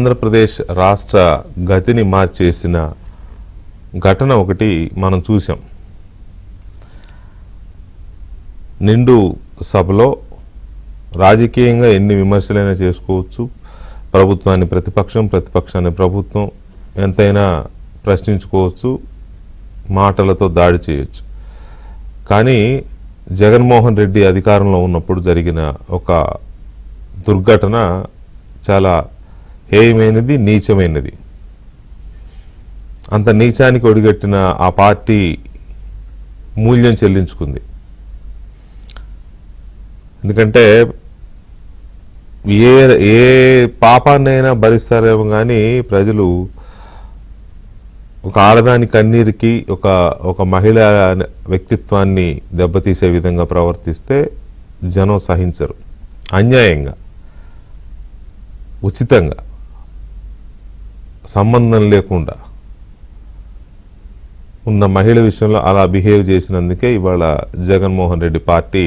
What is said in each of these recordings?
ఆంధ్రప్రదేశ్ రాష్ట్ర గతిని మార్చేసిన ఘటన ఒకటి మనం చూసాం. నిండు సభలో రాజకీయంగా ఎన్ని విమర్శలైనా చేసుకోవచ్చు, ప్రభుత్వాన్ని ప్రతిపక్షాన్ని ప్రభుత్వం ఎంతైనా ప్రశ్నించుకోవచ్చు, మాటలతో దాడి చేయొచ్చు. కానీ జగన్మోహన్ రెడ్డి అధికారంలో ఉన్నప్పుడు జరిగిన ఒక దుర్ఘటన చాలా హేయమైనది, నీచమైనది. అంత నీచానికి ఒడిగట్టిన ఆ పార్టీ మూల్యం చెల్లించుకుంది. ఎందుకంటే ఏ పాపాన్నైనా భరిస్తారేమో కానీ ప్రజలు ఒక ఆడదాని కన్నీరికి ఒక మహిళ వ్యక్తిత్వాన్ని దెబ్బతీసే విధంగా ప్రవర్తిస్తే జనం సహించరు. అన్యాయంగా, ఉచితంగా, సంబంధం లేకుండా ఉన్న మహిళ విషయంలో అలా బిహేవ్ చేసినందుకే ఇవాళ జగన్మోహన్ రెడ్డి పార్టీ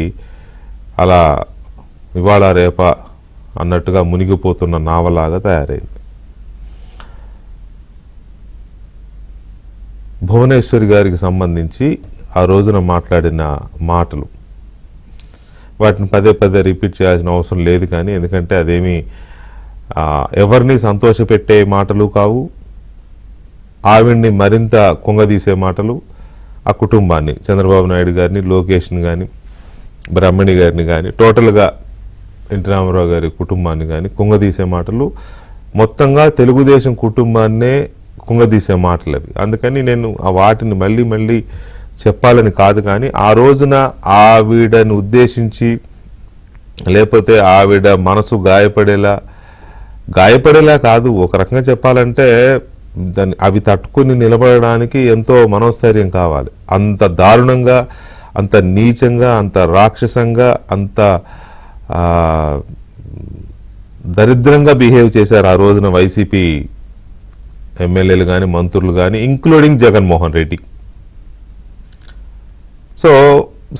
అలా ఇవాళ రేప అన్నట్టుగా మునిగిపోతున్న నావలాగా తయారైంది. భువనేశ్వరి గారికి సంబంధించి ఆ రోజున మాట్లాడిన మాటలు, వాటిని పదే పదే రిపీట్ చేయాల్సిన అవసరం లేదు. కానీ ఎందుకంటే అదేమీ ఎవరిని సంతోషపెట్టే మాటలు కావు, ఆవిడ్ని మరింత కుంగదీసే మాటలు, ఆ కుటుంబాన్ని, చంద్రబాబు నాయుడు గారిని, లోకేష్ని కానీ, బ్రహ్మణి గారిని కానీ, టోటల్గా ఎన్టీ రామారావు గారి కుటుంబాన్ని కానీ కుంగదీసే మాటలు, మొత్తంగా తెలుగుదేశం కుటుంబాన్నే కుంగదీసే మాటలు అవి. అందుకని నేను వాటిని మళ్ళీ మళ్ళీ చెప్పాలని కాదు, కానీ ఆ రోజున ఆవిడను ఉద్దేశించి లేకపోతే ఆవిడ మనసు గాయపడేలా కాదు, ఒక రకంగా చెప్పాలంటే అవి తట్టుకుని నిలబడడానికి ఎంతో మనోస్థైర్యం కావాలి. అంత దారుణంగా, అంత నీచంగా, అంత రాక్షసంగా, అంత దరిద్రంగా బిహేవ్ చేశారు ఆ రోజున వైసీపీ ఎమ్మెల్యేలు కానీ, మంత్రులు కానీ, ఇంక్లూడింగ్ జగన్మోహన్ రెడ్డి. సో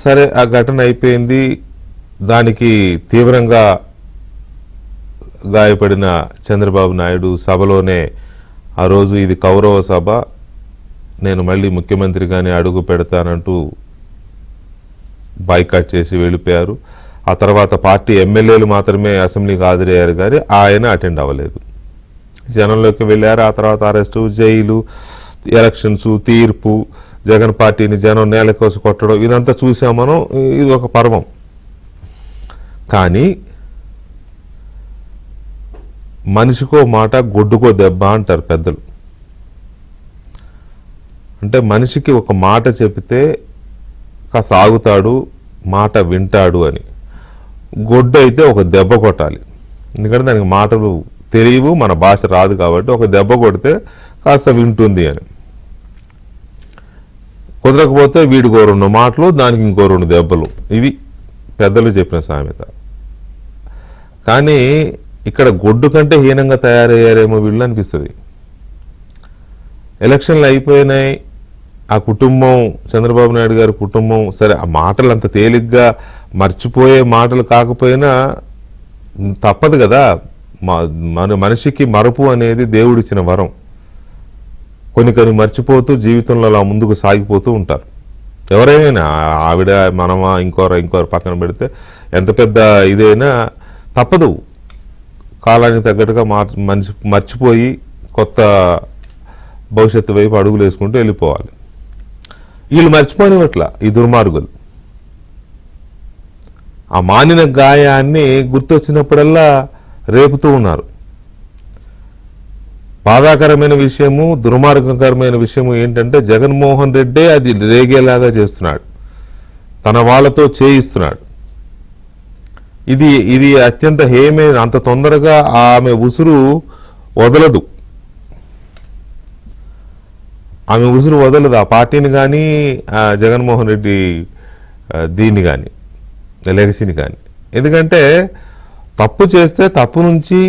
సరే, ఆ ఘటన అయిపోయింది. దానికి తీవ్రంగా గాయపడిన చంద్రబాబు నాయుడు సభలోనే ఆ రోజు ఇది కౌరవ సభ, నేను మళ్ళీ ముఖ్యమంత్రిగానే అడుగు పెడతానంటూ బాయ్కాట్ చేసి వెళ్ళిపోయారు. ఆ తర్వాత పార్టీ ఎమ్మెల్యేలు మాత్రమే అసెంబ్లీకి హాజరయ్యారు, కానీ ఆయన అటెండ్ అవ్వలేదు. జనంలోకి వెళ్ళారు. ఆ తర్వాత అరెస్టు, జైలు, ఎలక్షన్స్, తీర్పు, జగన్ పార్టీని జనం నేలకోసి కొట్టడం, ఇదంతా చూసాం మనం. ఇది ఒక పర్వం. కానీ మనిషికో మాట, గొడ్డుకో దెబ్బ అంటారు పెద్దలు. అంటే మనిషికి ఒక మాట చెబితే కాస్త ఆగుతాడు, మాట వింటాడు అని. గొడ్డు అయితే ఒక దెబ్బ కొట్టాలి, ఎందుకంటే దానికి మాటలు తెలియవు, మన భాష రాదు కాబట్టి ఒక దెబ్బ కొడితే కాస్త వింటుంది అని. కుదరకపోతే వీడికో 2 మాటలు, దానికి ఇంకో 2 దెబ్బలు. ఇది పెద్దలు చెప్పిన సామెత. కానీ ఇక్కడ గొడ్డు కంటే హీనంగా తయారయ్యారేమో వీళ్ళు అనిపిస్తుంది. ఎలక్షన్లు అయిపోయినాయి, ఆ కుటుంబం, చంద్రబాబు నాయుడు గారి కుటుంబం, సరే ఆ మాటలు అంత తేలిగ్గా మర్చిపోయే మాటలు కాకపోయినా తప్పదు కదా. మనిషికి మరపు అనేది దేవుడిచ్చిన వరం. కొన్ని మర్చిపోతూ జీవితంలో అలా ముందుకు సాగిపోతూ ఉంటారు. ఎవరైనా, ఆవిడ, మనమా, ఇంకోరు పక్కన పెడితే ఎంత పెద్ద ఇదైనా తప్పదు. కాలానికి తగ్గట్టుగా మర్చిపోయి కొత్త భవిష్యత్తు వైపు అడుగులు వేసుకుంటూ వెళ్ళిపోవాలి. వీళ్ళు మర్చిపోనివట్ల, ఈ దుర్మార్గులు. ఆ మానిన గాయాన్ని గుర్తొచ్చినప్పుడల్లా రేపుతూ ఉన్నారు. బాధాకరమైన విషయము, దుర్మార్గకరమైన విషయము ఏంటంటే జగన్మోహన్ రెడ్డే అది రేగేలాగా చేస్తున్నాడు, తన వాళ్ళతో చేయిస్తున్నాడు. ఇది అత్యంత హేయమైన. అంత తొందరగా ఆమె ఉసురు వదలదు, ఆ పార్టీని కానీ, జగన్మోహన్ రెడ్డి దీన్ని కానీ, లెగసీని కానీ. ఎందుకంటే తప్పు చేస్తే తప్పు నుంచి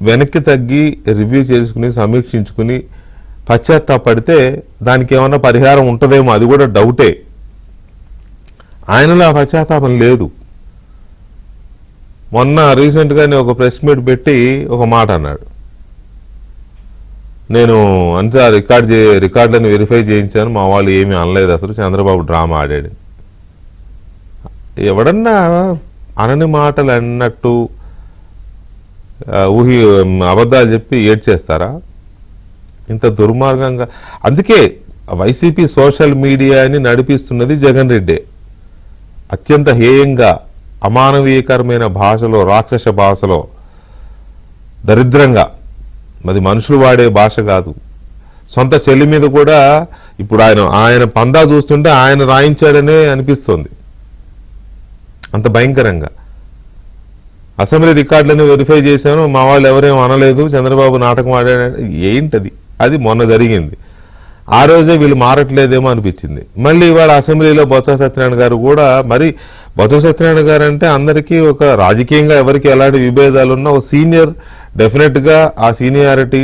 వెనక్కి తగ్గి రివ్యూ చేసుకుని, సమీక్షించుకుని, పశ్చాత్తాపడితే దానికి ఏమన్నా పరిహారం ఉంటుందేమో, అది కూడా డౌటే. ఆయనలో ఆ పశ్చాత్తాపం లేదు. మొన్న రీసెంట్గానే ఒక ప్రెస్ మీట్ పెట్టి ఒక మాట అన్నాడు, నేను అంతా రికార్డులను వెరిఫై చేయించాను, మా వాళ్ళు ఏమీ అనలేదు, అసలు చంద్రబాబు డ్రామా ఆడాడు. ఎవడన్నా అనని మాటలు అన్నట్టు అబద్ధాలు చెప్పి ఏడ్చేస్తారా? ఇంత దుర్మార్గంగా. అందుకే వైసీపీ సోషల్ మీడియాని నడిపిస్తున్నది జగన్ రెడ్డి. అత్యంత హేయంగా, అమానవీయకరమైన భాషలో, రాక్షస భాషలో, దరిద్రంగా, అది మనుషులు వాడే భాష కాదు. సొంత చెల్లి మీద కూడా ఇప్పుడు ఆయన పందా చూస్తుంటే ఆయన రాయించాడనే అనిపిస్తోంది, అంత భయంకరంగా. అసెంబ్లీ రికార్డులను వెరిఫై చేశాను, మా వాళ్ళు ఎవరేమో అనలేదు, చంద్రబాబు నాటకం ఆడాడు. ఏంటది? అది మొన్న జరిగింది. ఆ రోజే వీళ్ళు మారట్లేదేమో అనిపించింది. మళ్ళీ ఇవాళ అసెంబ్లీలో బొత్స సత్యనారాయణ గారు కూడా, మరి బొత్స సత్యనారాయణ గారు అంటే అందరికీ ఒక రాజకీయంగా ఎవరికి ఎలాంటి విభేదాలు ఉన్నా ఒక సీనియర్, డెఫినెట్గా ఆ సీనియారిటీ,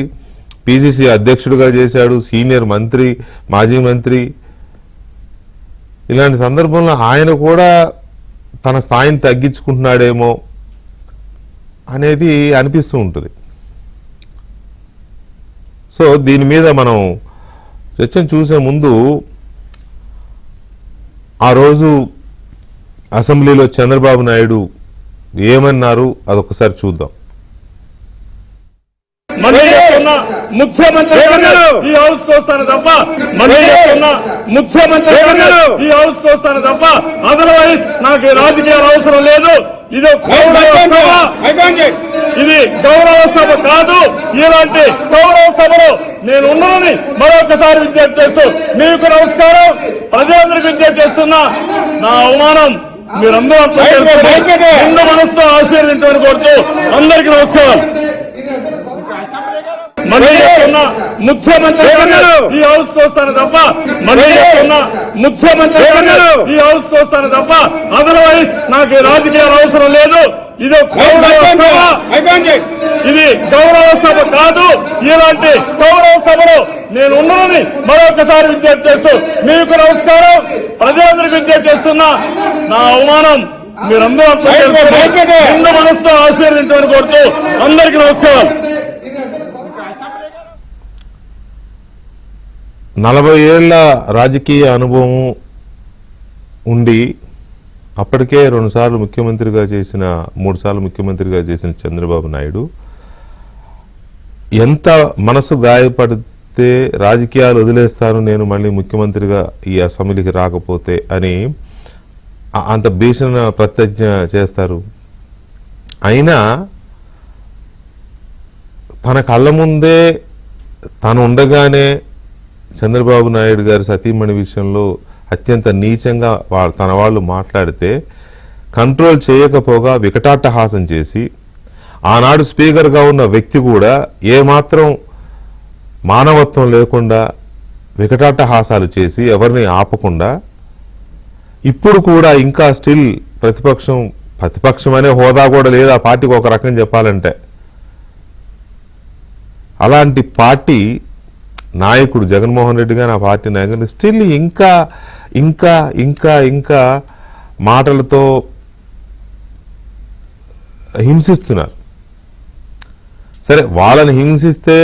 పిసిసి అధ్యక్షుడిగా చేశాడు, సీనియర్ మంత్రి, మాజీ మంత్రి. ఇలాంటి సందర్భంలో ఆయన కూడా తన స్థాయిని తగ్గించుకుంటున్నాడేమో అనేది అనిపిస్తూ ఉంటుంది. సో దీని మీద మనం చర్చను చూసే ముందు ఆ రోజు అసెంబ్లీలో చంద్రబాబు నాయుడు ఏమన్నారు అదొకసారి చూద్దాం. ముఖ్యమంత్రి ఈ హౌస్ కు వస్తాను తప్ప ముఖ్యమంత్రి ఈ హౌస్ కు వస్తాను తప్ప అదర్వైజ్ నాకు రాజకీయాల అవసరం లేదు. ఇది గౌరవ సభ కాదు. ఇలాంటి గౌరవ సభలో నేను ఉన్నానని మరొకసారి విజ్ఞప్తి చేస్తూ మీకు నమస్కారం. ప్రజలందరికీ విజ్ఞప్తి చేస్తున్నా, నా అవమానం మీరందరూ నిండు మనసుతో ఆశీర్వదించమని కోరుతూ అందరికీ నమస్కారం. ముఖ్యమంత్రి ఈ హౌస్ కు వస్తాను తప్ప ముఖ్యమంత్రి ఈ హౌస్ కు వస్తాను తప్ప అదర్వైజ్ నాకు రాజకీయాల అవసరం లేదు. ఇది గౌరవ సభ కాదు. ఇలాంటి గౌరవ సభలో నేను ఉన్నానని మరొకసారి విజ్ఞప్తి చేస్తూ మీకు నమస్కారం. ప్రజలందరికీ విజ్ఞప్తి చేస్తున్నా, నా అవమానం మీరందరూ నిండు మనసుతో ఆశీర్వదించమని కోరుతూ అందరికీ నమస్కారం. 40 ఏళ్ల రాజకీయ అనుభవం ఉండి అప్పటికే 2 సార్లు ముఖ్యమంత్రిగా చేసిన, 3 సార్లు ముఖ్యమంత్రిగా చేసిన చంద్రబాబు నాయుడు ఎంత మనసు గాయపడితే రాజకీయాలు వదిలేస్తాను నేను మళ్ళీ ముఖ్యమంత్రిగా ఈ అసెంబ్లీకి రాకపోతే అని అంత భీషణ ప్రతిజ్ఞ చేస్తారు. అయినా తన కళ్ళ ముందే తను ఉండగానే చంద్రబాబు నాయుడు గారి సతీమణి విషయంలో అత్యంత నీచంగా తన వాళ్ళు మాట్లాడితే కంట్రోల్ చేయకపోగా వికటాట్టహాసం చేసి, ఆనాడు స్పీకర్గా ఉన్న వ్యక్తి కూడా ఏమాత్రం మానవత్వం లేకుండా వికటాట్టహాసాలు చేసి ఎవరిని ఆపకుండా, ఇప్పుడు కూడా ఇంకా స్టిల్ ప్రతిపక్షం అనే హోదా కూడా లేదు ఆ పార్టీకి, ఒక రకం చెప్పాలంటే. అలాంటి పార్టీ నాయకుడు జగన్మోహన్ రెడ్డి గారు, ఆ పార్టీ నాయకుడు స్టిల్ ఇంకా ఇంకా ఇంకా ఇంకా మాటలతో హింసిస్తున్నారు. సరే, వాళ్ళని హింసిస్తే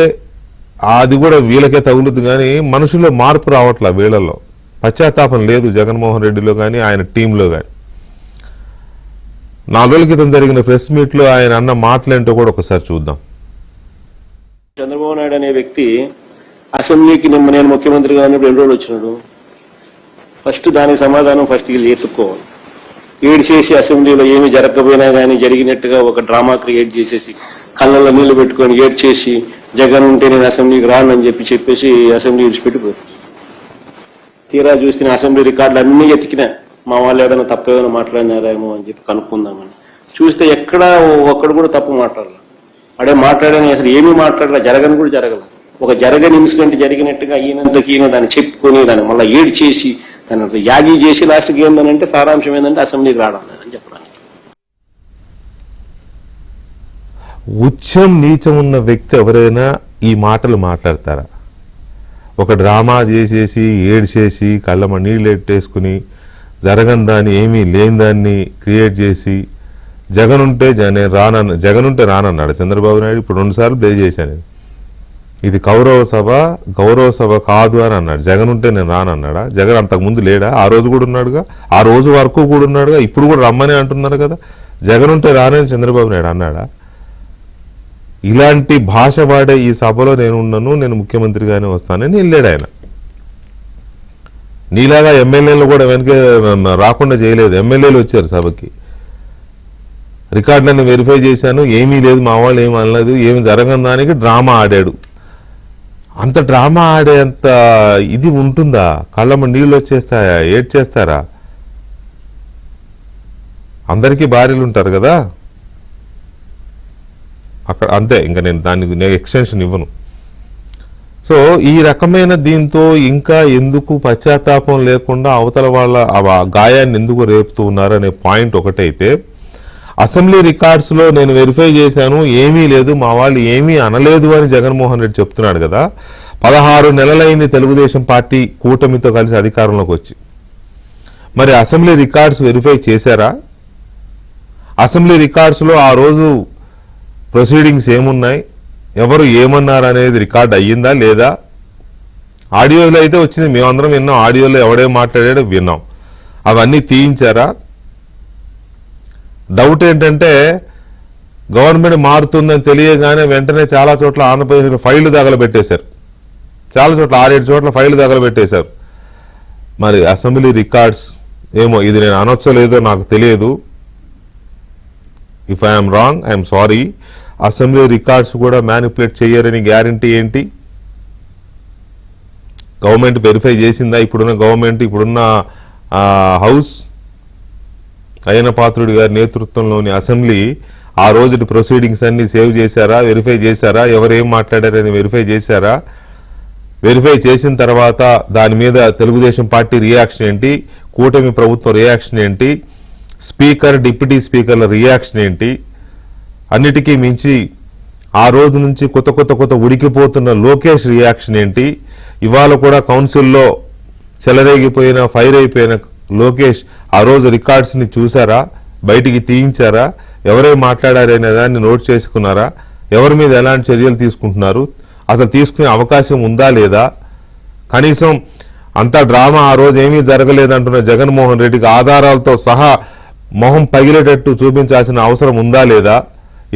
అది కూడా వీళ్ళకే తగులుతుంది, కానీ మనుషుల్లో మార్పు రావట్లా, వీళ్ళల్లో పశ్చాత్తాపం లేదు జగన్మోహన్ రెడ్డిలో కానీ ఆయన టీంలో కానీ. 4 రోజుల క్రితం జరిగిన ప్రెస్ మీట్లో ఆయన అన్న మాటలేంటో కూడా ఒకసారి చూద్దాం. చంద్రబాబు నాయుడు అనే వ్యక్తి అసెంబ్లీకి నేను ముఖ్యమంత్రిగా ఉన్నప్పుడు 2 రోజులు వచ్చినాడు. ఫస్ట్ దానికి సమాధానం వీళ్ళు ఎత్తుక్కోవాలి. ఏడ్ చేసి అసెంబ్లీలో ఏమి జరగకపోయినా కానీ జరిగినట్టుగా ఒక డ్రామా క్రియేట్ చేసేసి కళ్ళల్లో నీళ్లు పెట్టుకొని ఏడ్ చేసి జగన్ ఉంటే నేను అసెంబ్లీకి రానని చెప్పేసి అసెంబ్లీ విడిచిపెట్టిపోయారు. తీరా చూస్తే అసెంబ్లీ రికార్డులు అన్నీ ఎతికినా, మా వాళ్ళు ఏదైనా తప్పు ఏదైనా మాట్లాడినారేమో అని చెప్పి కనుక్కుందామని చూస్తే ఒక్కడు కూడా తప్పు మాట్లాడాలి. అడే మాట్లాడని అసలు ఏమీ మాట్లాడాల, జరగని కూడా జరగలేదు. ఒక జరగని ఇన్సిడెంట్ జరిగినట్టుగా ఈయన దాన్ని చెప్పుకొని దాన్ని మళ్ళీ ఏడ్ చేసి దాన్ని యాగి చేసి లాస్ట్కి ఏంటంటే సారాంశం ఏంటంటే అసెంబ్లీకి రావడం లేదని చెప్పడానికి. ఉచ్చం నీచం ఉన్న వ్యక్తి ఎవరైనా ఈ మాటలు మాట్లాడతారా? ఒక డ్రామా చేసేసి ఏడ్చేసి కళ్ళమ నీళ్ళు ఎట్టేసుకుని జరగని దాన్ని, ఏమీ లేని దాన్ని క్రియేట్ చేసి జగన్ ఉంటే జగన్ ఉంటే రానన్నాడు చంద్రబాబు నాయుడు. ఇప్పుడు 2 సార్లు ప్లే చేశాను. ఇది గౌరవ సభ కాదు అని అన్నాడు. జగన్ ఉంటే నేను రానన్నాడా? జగన్ అంతకుముందు లేడా? ఆ రోజు కూడా ఉన్నాడుగా, ఆ రోజు వరకు కూడా ఉన్నాడుగా, ఇప్పుడు కూడా రమ్మని అంటున్నారు కదా. జగన్ ఉంటే రానని చంద్రబాబు నాయుడు అన్నాడా? ఇలాంటి భాష వాడే ఈ సభలో నేను ఉన్నాను, నేను ముఖ్యమంత్రిగానే వస్తానని వెళ్ళాడు ఆయన. నీలాగా ఎమ్మెల్యేలు కూడా వెనక రాకుండా చేయలేదు. ఎమ్మెల్యేలు వచ్చారు సభకి. రికార్డులన్నీ వెరిఫై చేశాను, ఏమీ లేదు, మా వాళ్ళు ఏమి అనలేదు, ఏమి జరగని దానికి డ్రామా ఆడాడు. అంత డ్రామా ఆడేంత ఇది ఉంటుందా? కళ్ళమ్మ నీళ్ళు వచ్చేస్తాయా? ఏడ్చేస్తారా? అందరికీ భార్యలు ఉంటారు కదా అక్కడ, అంతే. ఇంకా నేను దానికి ఎక్స్టెన్షన్ ఇవ్వను. సో ఈ రకమైన దీంతో ఇంకా ఎందుకు పశ్చాత్తాపం లేకుండా అవతల వాళ్ళ గాయాన్ని ఎందుకు రేపుతూ ఉన్నారు అనే పాయింట్ ఒకటైతే, అసెంబ్లీ రికార్డ్స్లో నేను వెరిఫై చేశాను, ఏమీ లేదు, మా వాళ్ళు ఏమీ అనలేదు అని జగన్మోహన్ రెడ్డి చెప్తున్నాడు కదా. 16 నెలలైంది తెలుగుదేశం పార్టీ కూటమితో కలిసి అధికారంలోకి వచ్చి. మరి అసెంబ్లీ రికార్డ్స్ వెరిఫై చేశారా? అసెంబ్లీ రికార్డ్స్లో ఆ రోజు ప్రొసీడింగ్స్ ఏమున్నాయి, ఎవరు ఏమన్నారు అనేది రికార్డ్ అయ్యిందా లేదా? ఆడియోలో అయితే వచ్చింది, మేమందరం విన్నాం. ఆడియోలో ఎవడేం మాట్లాడాడో విన్నాం. అవన్నీ తీయించారా? డౌట్ ఏంటంటే, గవర్నమెంట్ మారుతుందని తెలియగానే వెంటనే చాలా చోట్ల ఆంధ్రప్రదేశ్లో ఫైళ్లు తగలబెట్టేశారు. చాలా చోట్ల 6-7 చోట్ల ఫైళ్లు తగలబెట్టేశారు. మరి అసెంబ్లీ రికార్డ్స్ ఏమో, ఇది నేను అనొచ్చో లేదో నాకు తెలియదు. If I'm wrong, I'm sorry. Assembly records కూడా మ్యానిపులేట్ చేయరని గ్యారంటీ ఏంటి? గవర్నమెంట్ వెరిఫై చేసిందా? ఇప్పుడున్న గవర్నమెంట్, ఇప్పుడున్న హౌస్, అయ్యన్న పాత్రుడి గారి నేతృత్వంలోని అసెంబ్లీ ఆ రోజు ప్రొసీడింగ్స్ అన్ని సేవ్ చేశారా? వెరిఫై చేశారా? ఎవరేం మాట్లాడారని వెరిఫై చేశారా? వెరిఫై చేసిన తర్వాత దాని మీద తెలుగుదేశం పార్టీ రియాక్షన్ ఏంటి? కూటమి ప్రభుత్వం రియాక్షన్ ఏంటి? స్పీకర్, డిప్యూటీ స్పీకర్ల రియాక్షన్ ఏంటి? అన్నిటికీ మించి ఆ రోజు నుంచి కొత్త ఉడికిపోతున్న లోకేష్ రియాక్షన్ ఏంటి? ఇవాళ కూడా కౌన్సిల్లో చెలరేగిపోయిన, ఫైర్ అయిపోయిన లోకేష్ ఆ రోజు రికార్డ్స్ని చూసారా? బయటికి తీయించారా? ఎవరేం మాట్లాడారనే దాన్ని నోట్ చేసుకున్నారా? ఎవరి మీద ఎలాంటి చర్యలు తీసుకుంటున్నారు? అసలు తీసుకునే అవకాశం ఉందా లేదా? కనీసం అంతా డ్రామా, ఆ రోజు ఏమీ జరగలేదంటున్న జగన్మోహన్ రెడ్డికి ఆధారాలతో సహా మొహం పగిలేటట్టు చూపించాల్సిన అవసరం ఉందా లేదా?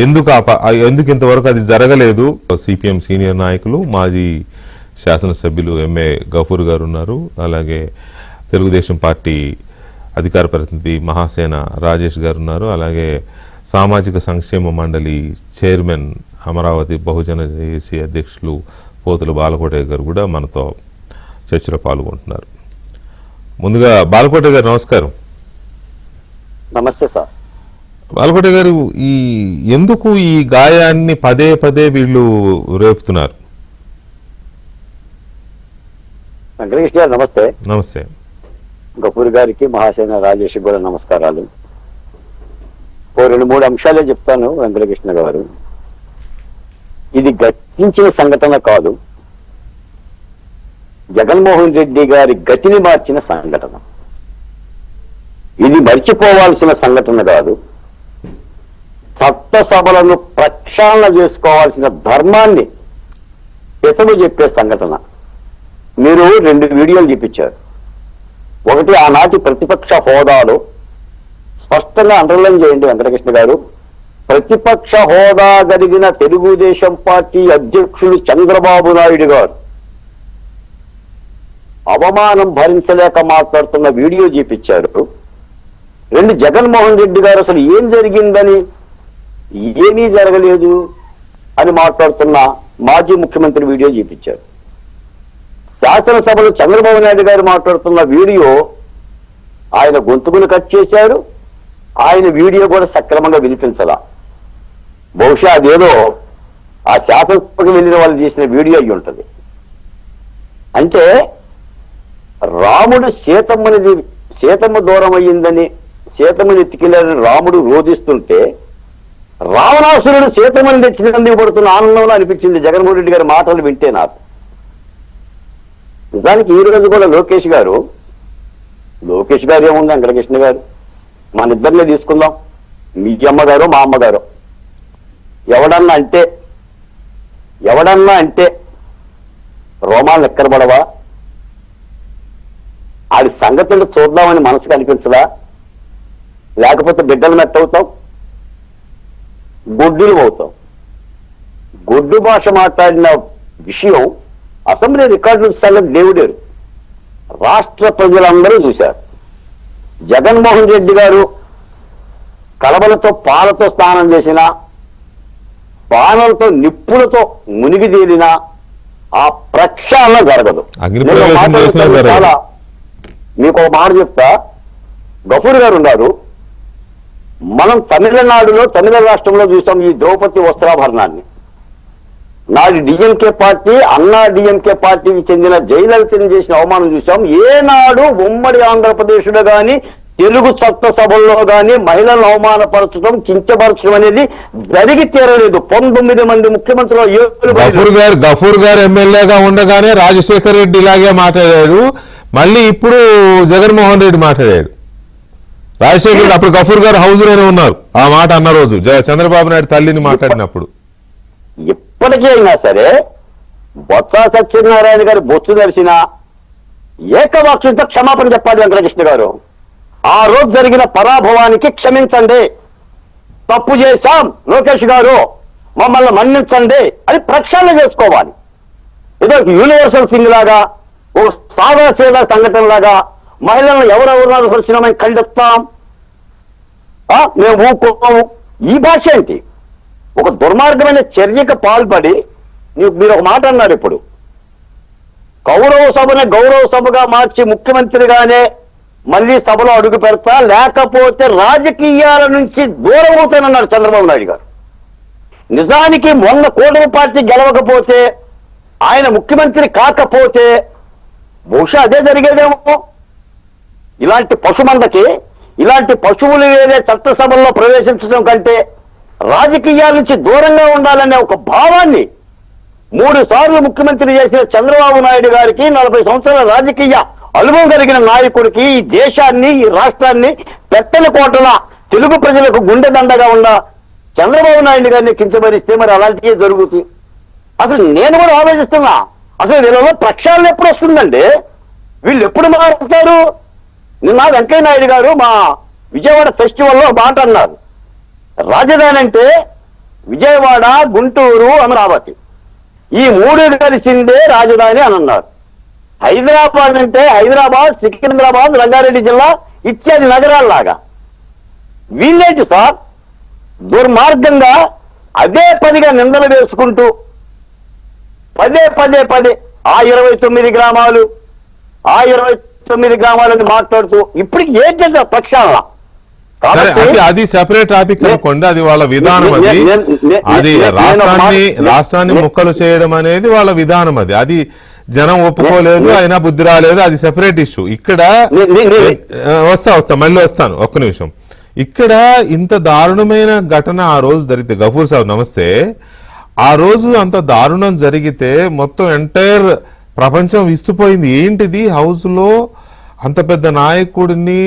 ఎందుకు ఇంతవరకు అది జరగలేదు? సిపిఎం సీనియర్ నాయకులు, మాజీ శాసనసభ్యులు ఎంఏ గఫూర్ గారు ఉన్నారు. అలాగే తెలుగుదేశం పార్టీ అధికార ప్రతినిధి మహాసేన రాజేష్ గారు ఉన్నారు. అలాగే సామాజిక సంక్షేమ మండలి చైర్మన్, అమరావతి బహుజన జేఏసీ అధ్యక్షులు పోతుల బాలకోటయ్య గారు కూడా మనతో చర్చలో పాల్గొంటున్నారు. ముందుగా బాలకోటయ్య గారు నమస్కారం. నమస్తే సార్. బాలకోటయ్య గారు, ఎందుకు ఈ గాయాన్ని పదే వీళ్ళు రేపుతున్నారు? వెంకటకృష్ణ గారు నమస్తే. నమస్తే. గఫూర్ గారికి, మహాసేన రాజేష్ కూడా నమస్కారాలు. 2-3 అంశాలే చెప్తాను వెంకటకృష్ణ గారు. ఇది గతించిన సంఘటన కాదు, జగన్మోహన్ రెడ్డి గారి గతిని మార్చిన సంఘటన. ఇది మర్చిపోవాల్సిన సంఘటన కాదు, చట్టసభలను ప్రక్షాళన చేసుకోవాల్సిన ధర్మాన్ని ఎతను చెప్పే సంఘటన. మీరు 2 వీడియోలు చూపించారు. ఒకటి, ఆనాటి ప్రతిపక్ష హోదాలో స్పష్టంగా అండర్లైన్ చేయండి వెంకటకృష్ణ గారు. ప్రతిపక్ష హోదా కలిగిన తెలుగుదేశం పార్టీ అధ్యక్షులు చంద్రబాబు నాయుడు గారు అవమానం భరించలేక మాట్లాడుతున్న వీడియో చూపించారు. 2, జగన్మోహన్ రెడ్డి గారు అసలు ఏం జరిగిందని, ఏమీ జరగలేదు అని మాట్లాడుతున్న మాజీ ముఖ్యమంత్రి వీడియో చూపించారు. శాసనసభలో చంద్రబాబు నాయుడు గారు మాట్లాడుతున్న వీడియో ఆయన గొంతుకును కట్ చేశారు. ఆయన వీడియో కూడా సక్రమంగా వినిపించాల. బహుశా అదేదో ఆ శాసనసభకు వెళ్ళిన వాళ్ళు చేసిన వీడియో అయి ఉంటుంది. అంటే రాముడు సీతమ్మ దూరం అయ్యిందని, సీతమ్మని ఎత్తికెళ్ళారని రాముడు రోధిస్తుంటే, రావణాసురుడు సీతమ్మని తెచ్చినందుకు పడుతున్న ఆనందంలో అనిపించింది జగన్మోహన్ రెడ్డి గారి మాటలు వింటే నాకు. నిజానికి ఈ రోజు కూడా లోకేష్ గారు ఏముంది వెంకటకృష్ణ గారు, మన ఇద్దరినే తీసుకుందాం. మీ అమ్మగారు మా అమ్మగారు ఎవడన్నా అంటే రోమాలు ఎక్కడబడవా? ఆడి సంగతులు చూద్దామని మనసుకు అనిపించదా? లేకపోతే బిడ్డలు మెట్టవుతాం, గొడ్డులు అవుతాం. గొడ్డు భాష మాట్లాడిన విషయం అసెంబ్లీ రికార్డుల సంగతి దేవుడేరు. రాష్ట్ర ప్రజలందరూ చూశారు. జగన్మోహన్ రెడ్డి గారు కలబలతో పాలతో స్నానం చేసిన, బాణలతో నిప్పులతో మునిగి తేలిన ఆ ప్రక్షాళన జరగదు. చాలా మీకు ఒక మాట చెప్తా. గఫూర్ గారు ఉన్నారు. మనం తమిళనాడులో తమిళ రాష్ట్రంలో చూసాం ఈ ద్రౌపది వస్త్రాభరణాన్ని. నాడు డిఎంకే పార్టీ, అన్నా డిఎంకే పార్టీకి చెందిన జయలలితని చేసిన అవమానం చూసాం. ఏనాడు ఉమ్మడి ఆంధ్రప్రదేశ్లో గాని తెలుగు చట్టసభల్లో గాని మహిళలను అవమానపరచడం, కించపరచడం అనేది జరిగి తీరలేదు. 19 మంది ముఖ్యమంత్రులు గఫూర్ గారు ఎమ్మెల్యేగా ఉండగానే రాజశేఖర్ రెడ్డి ఇలాగే మాట్లాడాడు. మళ్ళీ ఇప్పుడు జగన్మోహన్ రెడ్డి మాట్లాడాడు. రాజశేఖర్ రెడ్డి అప్పుడు గఫూర్ గారు హౌస్ లోనే ఉన్నారు. ఆ మాట అన్న రోజు చంద్రబాబు నాయుడు తల్లిని మాట్లాడినప్పుడు. ఇప్పటికీ అయినా సరే బొత్స సత్యనారాయణ గారి బొత్సు దర్శన ఏకవాక్యంతో క్షమాపణ చెప్పాలి. వెంకటకృష్ణ గారు ఆ రోజు జరిగిన పరాభవానికి క్షమించండి, తప్పు చేశాం, లోకేష్ గారు మమ్మల్ని మన్నించండి అని ప్రక్షాళన చేసుకోవాలి. ఏదో యూనివర్సల్ థింగ్ లాగా, ఓ సాదాసీదా సంఘటన లాగా మహిళలను ఎవరెవరు పరిచినామని ఖండిస్తాం, మేము ఊరుకోము. ఈ భాష ఏంటి? ఒక దుర్మార్గమైన చర్యకు పాల్పడి మీరు ఒక మాట అన్నారు. ఇప్పుడు కౌరవ సభని గౌరవ సభగా మార్చి ముఖ్యమంత్రిగానే మళ్ళీ సభలో అడుగు పెడతా, లేకపోతే రాజకీయాల నుంచి దూరం అవుతానన్నారు చంద్రబాబు నాయుడు గారు. నిజానికి మొన్న కూటమి పార్టీ గెలవకపోతే, ఆయన ముఖ్యమంత్రి కాకపోతే బహుశా అదే జరిగేదేమో. ఇలాంటి పశుమందకి, ఇలాంటి పశువులు వేరే చట్టసభల్లో ప్రవేశించడం కంటే రాజకీయాల నుంచి దూరంగా ఉండాలనే ఒక భావాన్ని 3 సార్లు ముఖ్యమంత్రి చేసిన చంద్రబాబు నాయుడు గారికి, 40 సంవత్సరాల రాజకీయ అనుభవం కలిగిన నాయకుడికి ఈ దేశాన్ని, ఈ రాష్ట్రాన్ని పెట్టని కోటల తెలుగు ప్రజలకు గుండె దండగా ఉన్న చంద్రబాబు నాయుడు గారిని కించబరిస్తే మరి అలాంటివే జరుగుతాయి. అసలు నేను కూడా ఆలోచిస్తున్నా, అసలు వీళ్ళలో ప్రక్షాళన ఎప్పుడు వస్తుందండి? వీళ్ళు ఎప్పుడు మారుతారు? నిన్న వెంకయ్య నాయుడు గారు మా విజయవాడ ఫెస్టివల్లో మాట అన్నారు. రాజధాని అంటే విజయవాడ, గుంటూరు, అమరావతి ఈ 3 కలిసిందే రాజధాని అని అన్నారు. హైదరాబాద్ అంటే హైదరాబాద్, సికింద్రాబాద్, రంగారెడ్డి జిల్లా ఇత్యాది నగరాల్లాగా. వీళ్ళేంటి సార్ దుర్మార్గంగా అదే పనిగా నిందలు వేసుకుంటూ పదే ఆ 29 గ్రామాలు, ఆ 29 గ్రామాలని మాట్లాడుతూ ఇప్పటికి ఏంటంటే ప్రక్షాళన. అది సెపరేట్ టాపిక్ అనుకోండి, అది వాళ్ళ విధానం. అది రాష్ట్రాన్ని ముక్కలు చేయడం అనేది వాళ్ళ విధానం. అది జనం ఒప్పుకోలేదు, అయినా బుద్ధి రాలేదు, అది సెపరేట్ ఇష్యూ. ఇక్కడ మళ్ళీ వస్తాను, ఒక్క నిమిషం. ఇక్కడ ఇంత దారుణమైన ఘటన ఆ రోజు జరిగితే, గఫూర్ సాబ్ నమస్తే, ఆ రోజు అంత దారుణం జరిగితే మొత్తం ఎంటైర్ ప్రపంచం విస్తుపోయింది. ఏంటిది, హౌస్ లో అంత పెద్ద నాయకుడిని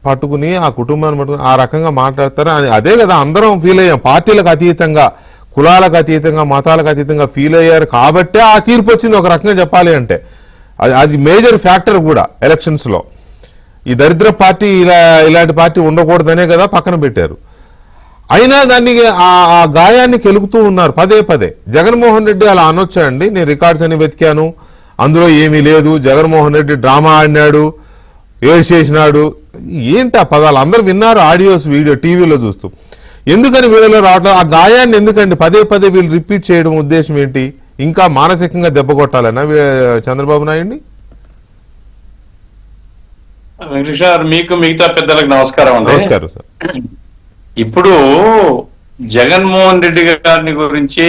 పట్టుకుని, ఆ కుటుంబాన్ని పట్టుకుని ఆ రకంగా మాట్లాడతారు. అదే కదా అందరం ఫీల్ అయ్యాం. పార్టీలకు అతీతంగా, కులాలకు అతీతంగా, మతాలకు అతీతంగా ఫీల్ అయ్యారు కాబట్టే ఆ తీర్పు వచ్చింది. ఒక రకంగా చెప్పాలి అంటే అది మేజర్ ఫ్యాక్టర్ కూడా ఎలక్షన్స్ లో. ఈ దరిద్ర పార్టీ ఇలాంటి పార్టీ ఉండకూడదనే కదా పక్కన పెట్టారు. అయినా దాన్ని ఆ గాయాన్ని కెలుగుతూ ఉన్నారు పదే. జగన్మోహన్ రెడ్డి అలా అనొచ్చాయండి. నేను రికార్డ్స్ అని వెతికాను, అందులో ఏమీ లేదు. జగన్మోహన్ రెడ్డి డ్రామా ఆడినాడు, ఏడ్చేసినాడు. ఏంటి ఆ పదాలు? అందరూ విన్నారు, ఆడియోస్, వీడియో టీవీలో చూస్తూ. ఎందుకని వీళ్ళలో రావట్లేదు? ఆ గాయాన్ని ఎందుకండి పదే వీళ్ళు రిపీట్ చేయడం ఉద్దేశం ఏంటి? ఇంకా మానసికంగా దెబ్బ కొట్టాలన్నా చంద్రబాబు నాయుడిని? వెంకటేశ్వర గారు, మీకు మిగతా పెద్దలకు నమస్కారం అండి. నమస్కారం సార్. ఇప్పుడు జగన్మోహన్ రెడ్డి గారిని గురించి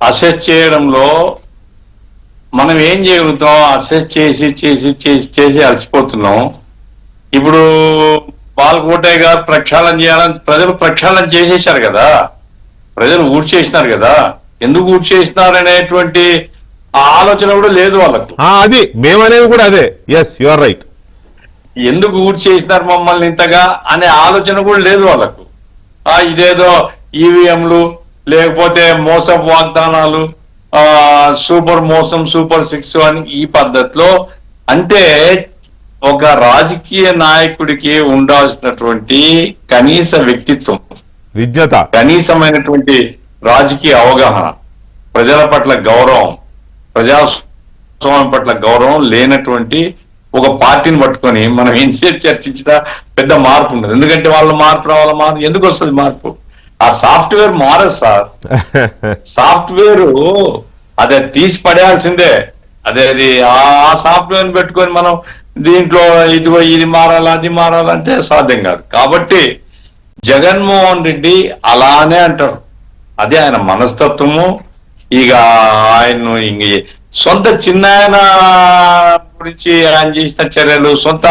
అసెస్ చేయడంలో మనం ఏం చేయగలుగుతాం? అసెస్ చేసి అలసిపోతున్నాం. ఇప్పుడు బాలకోటయ్య గారు ప్రక్షాళన చేయాలని ప్రజలు ప్రక్షాళన చేసేసారు కదా, ప్రజలు ఊడ్చేసినారు కదా. ఎందుకు ఊడ్చేసినారు అనేటువంటి ఆలోచన కూడా లేదు వాళ్ళకు. అది మేమనేది కూడా అదే. Yes, you are right. ఎందుకు ఊరి చేసినారు మమ్మల్ని ఇంతగా అనే ఆలోచన కూడా లేదు వాళ్ళకు. ఇదేదో ఈవీఎంలు లేకపోతే మోసపు వాగ్దానాలు, సూపర్ మోసం, సూపర్ 6 అని ఈ పద్ధతిలో. అంటే ఒక రాజకీయ నాయకుడికి ఉండాల్సినటువంటి కనీస వ్యక్తిత్వం, విజ్ఞత, కనీసమైనటువంటి రాజకీయ అవగాహన, ప్రజల పట్ల గౌరవం, ప్రజాస్వామ్యం పట్ల గౌరవం లేనటువంటి ఒక పార్టీని పట్టుకొని మనం ఎంతసేపు చర్చించినా పెద్ద మార్పు ఉండదు. ఎందుకంటే వాళ్ళ మార్పు ఎందుకు వస్తుంది మార్పు? ఆ సాఫ్ట్వేర్ మారదు సార్. సాఫ్ట్వేర్ అదే తీసి పడేయాల్సిందే. అది ఆ సాఫ్ట్వేర్ పెట్టుకొని మనం దీంట్లో ఇదిగో ఇది మారాలి అది మారాలంటే సాధ్యం కాదు. కాబట్టి జగన్మోహన్ రెడ్డి అలానే అంటారు. అదే ఆయన మనస్తత్వము. ఇక ఆయన సొంత చిన్నాయన గురించి ఆయన చేసిన చర్యలు, సొంత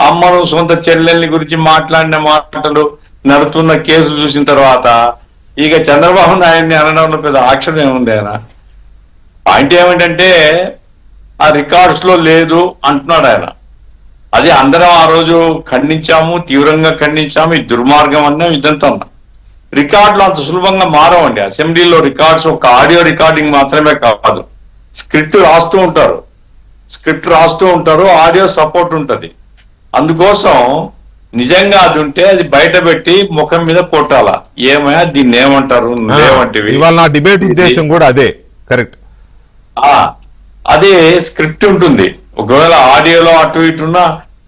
అమ్మను సొంత చెల్లెల్ని గురించి మాట్లాడిన మాటలు, నడుతున్న కేసు చూసిన తర్వాత ఇక చంద్రబాబు నాయుడిని అనడంలో పెద్ద ఆక్షేపం ఏముంది? ఆయన ఏమిటంటే ఆ రికార్డ్స్ లో లేదు అంటున్నాడు ఆయన. అది అందరం ఆ రోజు ఖండించాము, తీవ్రంగా ఖండించాము. ఈ దుర్మార్గం అన్నాం, ఇదంతా అన్నాం. రికార్డులు అంత సులభంగా మారవండి. అసెంబ్లీలో రికార్డ్స్ ఒక ఆడియో రికార్డింగ్ మాత్రమే కాదు, స్క్రిప్ట్ రాస్తూ ఉంటారు, ఆడియో సపోర్ట్ ఉంటది. అందుకోసం నిజంగా అది ఉంటే అది బయట పెట్టి ముఖం మీద కొట్టాలా, ఏమయ్యా దీన్ని ఏమంటారు ఏమంటివి. ఇవాళ నా డిబేట్ ఉద్దేశం కూడా అదే. కరెక్ట్. అదే స్క్రిప్ట్ ఉంటుంది. ఒకవేళ ఆడియోలో అటు ఇటు ఉన్న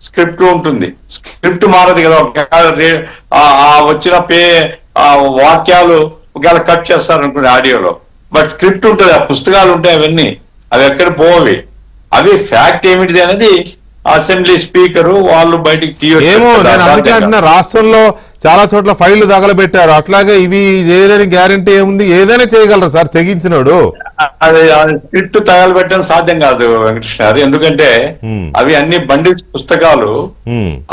స్క్రిప్ట్ ఉంటుంది. స్క్రిప్ట్ మారదు కదా. వచ్చిన వాక్యాలు ఒకవేళ కట్ చేస్తారు అనుకోండి ఆడియోలో, బట్ స్క్రిప్ట్ ఉంటుంది. ఆ పుస్తకాలు ఉంటాయి, అవన్నీ అవి ఎక్కడ పోవి. అవి ఫ్యాక్ట్ ఏమిటిది అనేది అసెంబ్లీ స్పీకరు వాళ్ళు బయటికి తీయొచ్చు. రాష్ట్రంలో చాలా చోట్ల ఫైళ్లు తగలబెట్టారు. అట్లాగే ఇవి చేయలేని గ్యారంటీ ఏముంది? ఏదైనా చేయగలరు సార్ తెగించినాడు. అది స్క్రిప్ట్ తగలబెట్టడం సాధ్యం కాదు వెంకటేష్ గారు. ఎందుకంటే అవి అన్ని బండిల్స్ పుస్తకాలు.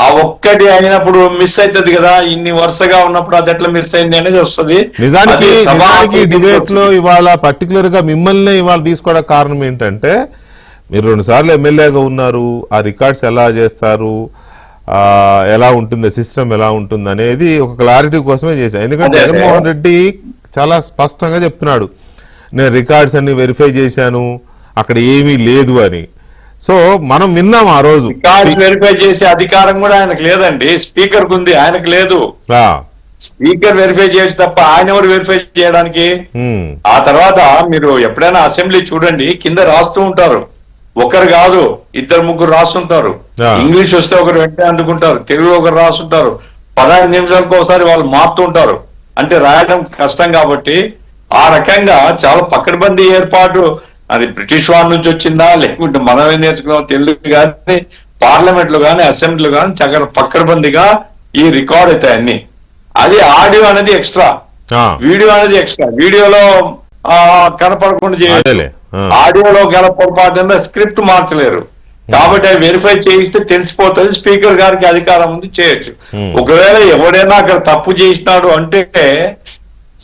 ఆ ఒక్కటి అయినప్పుడు మిస్ అవుతుంది కదా. ఇన్ని వరుసగా ఉన్నప్పుడు అది ఎట్లా మిస్ అయింది అనేది వస్తుంది. నిజానికి డిబేట్ లో ఇవాళ పర్టికులర్ గా మిమ్మల్ని ఇవాళ తీసుకోవడానికి కారణం ఏంటంటే, మీరు 2 సార్లు ఎమ్మెల్యేగా ఉన్నారు. ఆ రికార్డ్స్ ఎలా చేస్తారు, ఎలా ఉంటుంది, సిస్టమ్ ఎలా ఉంటుంది అనేది ఒక క్లారిటీ కోసమే చేశాను. ఎందుకంటే జగన్మోహన్ రెడ్డి చాలా స్పష్టంగా చెప్తున్నాడు, నేను రికార్డ్స్ అన్ని వెరిఫై చేశాను, అక్కడ ఏమీ లేదు అని. సో మనం విన్నాం ఆ రోజు. వెరిఫై చేసే అధికారం కూడా ఆయనకు లేదండి, స్పీకర్ కు ఉంది, ఆయనకు లేదు. స్పీకర్ వెరిఫై చేసి తప్ప ఆయన ఎవరు వెరిఫై చేయడానికి? ఆ తర్వాత మీరు ఎప్పుడైనా అసెంబ్లీ చూడండి, కింద రాస్తూ ఉంటారు. ఒకరు కాదు, 2-3 రాస్తుంటారు. ఇంగ్లీష్ వస్తే ఒకరు వెంటనే అందుకుంటారు, తెలుగులో ఒకరు రాస్తుంటారు. 15 నిమిషాలకు ఒకసారి వాళ్ళు మారుతూ ఉంటారు. అంటే రాయడం కష్టం కాబట్టి ఆ రకంగా చాలా పకడ్బందీ ఏర్పాటు. అది బ్రిటిష్ వారి నుంచి వచ్చిందా లేకుంటే మనమే నేర్చుకున్నాం తెలుగు కానీ, పార్లమెంట్లు కానీ, అసెంబ్లీలు కానీ చక్కగా పకడ్బందీగా ఈ రికార్డ్ అవుతాయి అన్ని. అది ఆడియో అనేది ఎక్స్ట్రా, వీడియో అనేది ఎక్స్ట్రా. వీడియోలో కనపడకుండా చేయాలి, ఆడియోలో గల పొరపాటు స్క్రిప్ట్ మార్చలేరు. కాబట్టి అవి వెరిఫై చేయిస్తే తెలిసిపోతుంది. స్పీకర్ గారికి అధికారం ఉంది, చేయొచ్చు. ఒకవేళ ఎవడైనా అక్కడ తప్పు చేసినాడు అంటే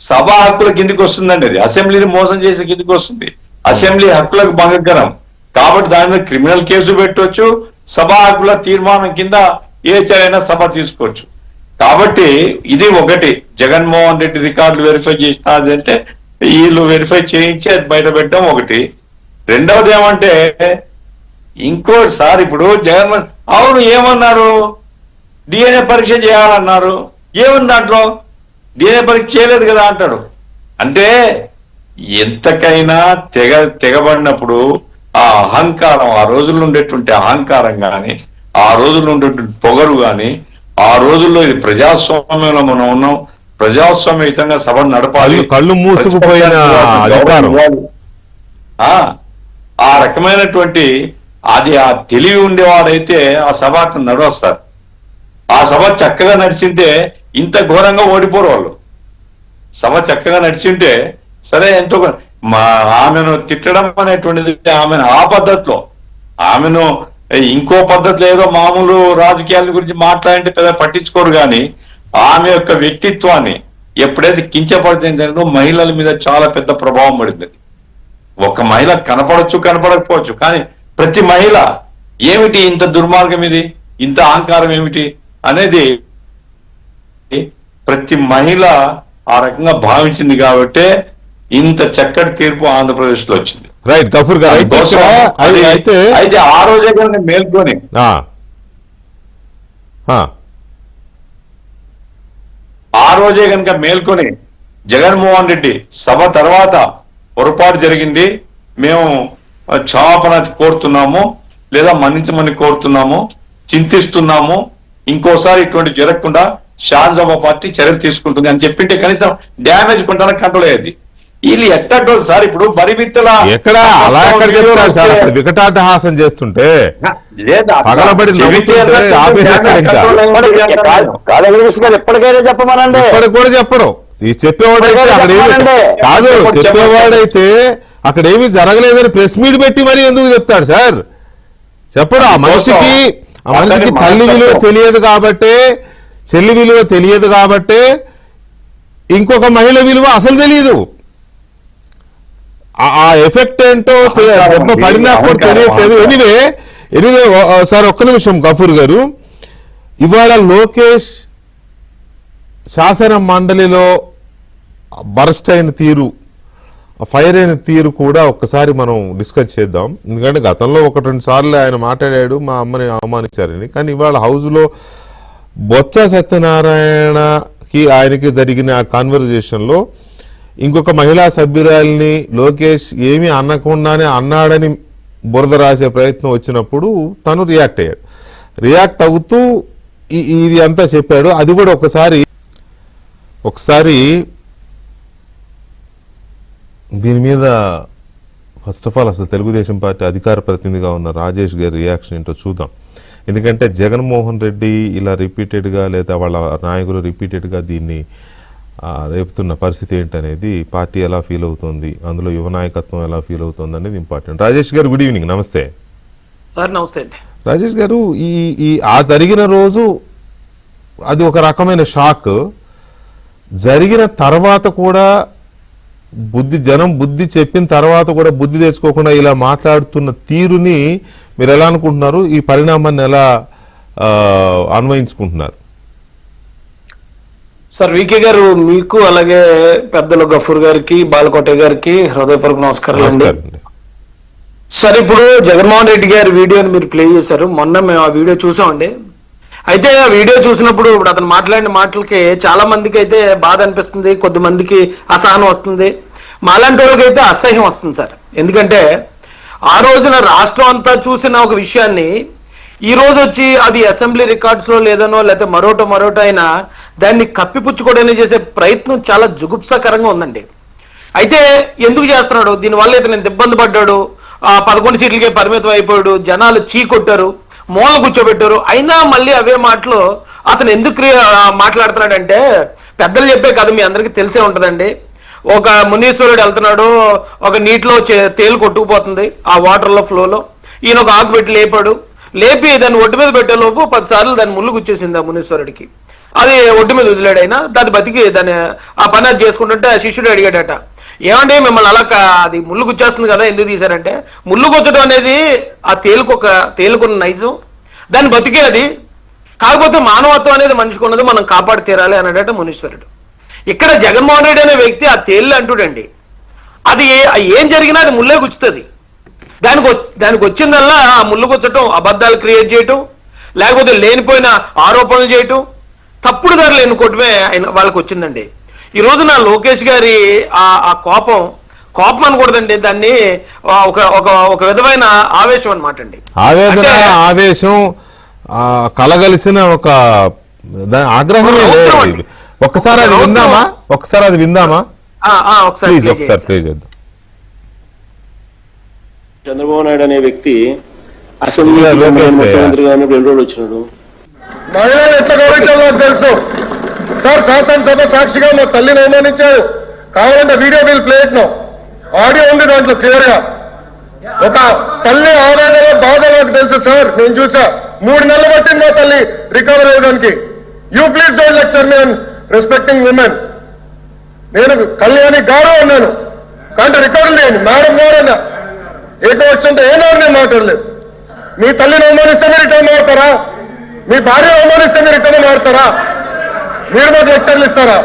సభ హక్కుల కిందికి వస్తుందండి. అది అసెంబ్లీని మోసం చేసే కిందికి వస్తుంది. అసెంబ్లీ హక్కులకు భంగకరం కాబట్టి దాని మీద క్రిమినల్ కేసు పెట్టవచ్చు. సభా హక్కుల తీర్మానం కింద ఏ చర్యైనా సభ తీసుకోవచ్చు. కాబట్టి ఇది ఒకటి. జగన్మోహన్ రెడ్డి రికార్డులు వెరిఫై చేసినది అంటే వీళ్ళు వెరిఫై చేయించి అది బయట పెట్టడం ఒకటి. రెండవది ఏమంటే ఇంకోసారి ఇప్పుడు జగన్మోహన్ అవును ఏమన్నారు, డిఎన్ఏ పరీక్ష చేయాలన్నారు. ఏముంది దాంట్లో? డిఎన్ఏ పరీక్ష చేయలేదు కదా అంటాడు. అంటే ఎంతకైనా తెగబడినప్పుడు ఆ అహంకారం, ఆ రోజుల్లో ఉండేటువంటి అహంకారం కానీ, ఆ రోజుల్లో ఉండేటువంటి పొగరు కానీ, ఆ రోజుల్లో ఇది ప్రజాస్వామ్యంలో మనం ఉన్నాం, ప్రజాస్వామ్యయుతంగా సభను నడపాలి, కళ్ళు మూసుకుపోయిన ఆ రకమైనటువంటి అది ఆ తెలివి ఉండేవాడైతే ఆ సభ నడవస్తారు. ఆ సభ చక్కగా నడిచింటే ఇంత ఘోరంగా ఓడిపోరు వాళ్ళు. సభ చక్కగా నడిచింటే సరే ఎంతో ఆమెను తిట్టడం అనేటువంటిది ఆమెను ఆ పద్ధతిలో, ఆమెను ఇంకో పద్ధతిలో ఏదో మామూలు రాజకీయాల గురించి మాట్లాడంటే పెద్ద పట్టించుకోరు. కానీ ఆమె యొక్క వ్యక్తిత్వాన్ని ఎప్పుడైతే కించపరిచిందో మహిళల మీద చాలా పెద్ద ప్రభావం పడింది. ఒక మహిళ కనపడకపోవచ్చు, కానీ ప్రతి మహిళ ఏమిటి ఇంత దుర్మార్గం, ఇది ఇంత అహంకారం ఏమిటి అనేది ప్రతి మహిళ ఆ రకంగా భావించింది కాబట్టే ఇంత చక్కటి తీర్పు ఆంధ్రప్రదేశ్ లో వచ్చింది. రైట్ గఫూర్ గారు, అయితే ఆ రోజే కనుక మేల్కొని జగన్మోహన్ రెడ్డి సభ తర్వాత పొరపాటు జరిగింది, మేము క్షమాపణ కోరుతున్నాము లేదా మన్నించమని కోరుతున్నాము, చింతిస్తున్నాము, ఇంకోసారి ఇటువంటి జరగకుండా శాసనసభ పార్టీ చర్యలు తీసుకుంటుంది అని చెప్పింటే కనీసం డ్యామేజ్ కొంత కంట్రోల్ అయ్యేది. వీళ్ళు ఎట్టో సార్ ఇప్పుడు బరిబిత్తల ఎక్కడ అలా ఎక్కడ చెప్తారు సార్, వికటాటహాసం చేస్తుంటే పగలబడి ఎప్పటికైనా చెప్పమనండి. ఇప్పటికి కూడా చెప్పరు. ఈ చెప్పేవాడైతే అక్కడ ఏమి కాదు, చెప్పేవాడైతే అక్కడ ఏమీ జరగలేదని ప్రెస్ మీట్ పెట్టి మరి ఎందుకు చెప్తాడు సార్? చెప్పడు. ఆ మనిషికి తల్లి విలువ తెలియదు కాబట్టే, చెల్లి విలువ తెలియదు కాబట్టే ఇంకొక మహిళ విలువ అసలు తెలియదు. ఆ ఎఫెక్ట్ ఏంటో దెబ్బ పడినా కూడా తెలియట్లేదు. ఎనివే సార్ ఒక్క నిమిషం గఫూర్ గారు, ఇవాళ లోకేష్ శాసన మండలిలో బరస్ట్ అయిన తీరు, ఫైర్ అయిన తీరు కూడా ఒక్కసారి మనం డిస్కస్ చేద్దాం. ఎందుకంటే గతంలో 1-2 సార్లు ఆయన మాట్లాడాడు మా అమ్మని అవమానించారని. కానీ ఇవాళ హౌస్లో బొత్స సత్యనారాయణకి ఆయనకి జరిగిన ఆ కాన్వర్జేషన్లో ఇంకొక మహిళా సభ్యురాలిని లోకేష్ ఏమీ అనకుండానే అన్నాడని బురద రాసే ప్రయత్నం వచ్చినప్పుడు తను రియాక్ట్ అయ్యాడు. రియాక్ట్ అవుతూ ఇది అంతా చెప్పాడు. అది కూడా ఒకసారి దీని మీద ఫస్ట్ ఆఫ్ ఆల్ అసలు తెలుగుదేశం పార్టీ అధికార ప్రతినిధిగా ఉన్న రాజేష్ గారి రియాక్షన్ ఏంటో చూద్దాం. ఎందుకంటే జగన్మోహన్ రెడ్డి ఇలా రిపీటెడ్గా లేదా వాళ్ళ నాయకులు రిపీటెడ్గా దీన్ని రేపుతున్న పరిస్థితి ఏంటనేది పార్టీ ఎలా ఫీల్ అవుతుంది, అందులో యువ నాయకత్వం ఎలా ఫీల్ అవుతుంది అనేది ఇంపార్టెంట్. రాజేష్ గారు గుడ్ ఈవినింగ్. నమస్తే సార్. నమస్తే అండి. రాజేష్ గారు, ఆ జరిగిన రోజు అది ఒక రకమైన షాక్. జరిగిన తర్వాత కూడా జనం బుద్ధి చెప్పిన తర్వాత కూడా బుద్ధి తెచ్చుకోకుండా ఇలా మాట్లాడుతున్న తీరుని మీరు ఎలా అనుకుంటున్నారు? ఈ పరిణామాన్ని ఎలా అన్వయించుకుంటున్నారు? సార్ వికే గారు, మీకు అలాగే పెద్దలు గఫూర్ గారికి, బాలకోట గారికి హృదయపూర్వక నమస్కారాలు అండి. సార్, ఇప్పుడు జగన్మోహన్ రెడ్డి గారి వీడియోని మీరు ప్లే చేశారు. మొన్న మేము ఆ వీడియో చూసామండి. అయితే ఆ వీడియో చూసినప్పుడు ఇప్పుడు అతను మాట్లాడిన మాటలకి చాలా మందికి అయితే బాధ అనిపిస్తుంది, కొద్దిమందికి అసహనం వస్తుంది, మాలాంటి వాళ్ళకి అయితే అసహ్యం వస్తుంది సార్. ఎందుకంటే ఆ రోజున రాష్ట్రం అంతా చూసిన ఒక విషయాన్ని ఈ రోజు వచ్చి అది అసెంబ్లీ రికార్డ్స్ లో లేదనో లేకపోతే మరోటో అయినా దాన్ని కప్పిపుచ్చుకోవడానికి చేసే ప్రయత్నం చాలా జుగుప్సాకరంగా ఉందండి. అయితే ఎందుకు చేస్తున్నాడు? దీనివల్ల ఇతను ఇంత ఇబ్బంది పడ్డాడు, 11 సీట్లకే పరిమితం అయిపోయాడు, జనాలు చీకొట్టారు, మూల కూర్చోబెట్టారు. అయినా మళ్ళీ అవే మాటలు అతను ఎందుకు మాట్లాడుతున్నాడంటే, పెద్దలు చెప్పే కథ మీ అందరికీ తెలిసే ఉంటుందండి. ఒక మునీశ్వరుడు వెళ్తున్నాడు, ఒక నీటిలో తేలు కొట్టుకుపోతుంది ఆ వాటర్లో ఫ్లోలో. ఈయన ఒక ఆకు పెట్టి లేపి దాన్ని ఒడ్డు మీద పెట్టేలోపు 10 సార్లు దాన్ని ముళ్ళు గుచ్చేసింది ఆ మునీశ్వరుడికి. అది ఒడ్డు మీద వదిలాడు. అయినా దాన్ని బతికి దాన్ని ఆ పని అది చేసుకుంటుంటే ఆ శిష్యుడు అడిగాడట, ఏమంటే మిమ్మల్ని అలా అది ముళ్ళు గుచ్చేస్తుంది కదా ఎందుకు తీశారంటే, ముళ్ళు గుచ్చడం అనేది ఆ తేలుకున్న నైజం, దాన్ని బతికే అది, కాకపోతే మానవత్వం అనేది మనిషికి ఉన్నది, మనం కాపాడి తీరాలి అన్నాడట మునీశ్వరుడు. ఇక్కడ జగన్మోహన్ రెడ్డి అనే వ్యక్తి ఆ తేళ్ళు అంటుడండి. అది ఏం జరిగినా అది ముళ్ళే గుచ్చుతుంది. దానికి వచ్చిందల్లా ఆ ముళ్ళు గుచ్చటం, అబద్ధాలు క్రియేట్ చేయటం, లేకపోతే లేనిపోయిన ఆరోపణలు చేయటం, తప్పుడు దారులు ఎన్నుకోవటమే వాళ్ళకి వచ్చిందండి. ఈ రోజు నా లోకేష్ గారి ఆ కోపం అనకూడదండి, దాన్ని ఒక విధమైన ఆవేశం అనమాట అండి. ఆవేశం కలగలిసిన ఒక ఆగ్రహమే. ఒకసారి అది విందామా? ఒకసారి ప్లే చేద్దాం. చంద్రబాబు నాయుడు అనే వ్యక్తి అసెంబ్లీ ముఖ్యమంత్రిగా 2 రోజులు వచ్చినాడు. మహిళలు ఎట్లా గౌరవించాలో తెలుసు సార్. శాసనసభ సాక్షిగా మా తల్లిని అవమానించారు. కావాలంటే వీడియో బిల్ ప్లేట్ను ఆడియో ఉంది దాంట్లో క్లియర్ గా. ఒక తల్లి ఆవేదన బాధ నాకు తెలుసు సార్, నేను చూసా. 3 నెలలు పట్టింది మా తల్లి రికవర్ అయ్యడానికి. You please don't lecture me on respecting women. నేను కళ్యాణి గారు అన్నాను, కానీ రికార్డు లేని మేడం గారు అన్నా. ఏదో వచ్చింటే ఏనాడు నేను మాట్లాడలేదు. మీ తల్లిని అవమానిస్తే మీరు ఇట్లా మాట్లాడతారా? మీ భార్య అవమానిస్తే మీరు ఇట్లా మారుతారా? మీరు మాకు లెక్చర్లు ఇస్తారా?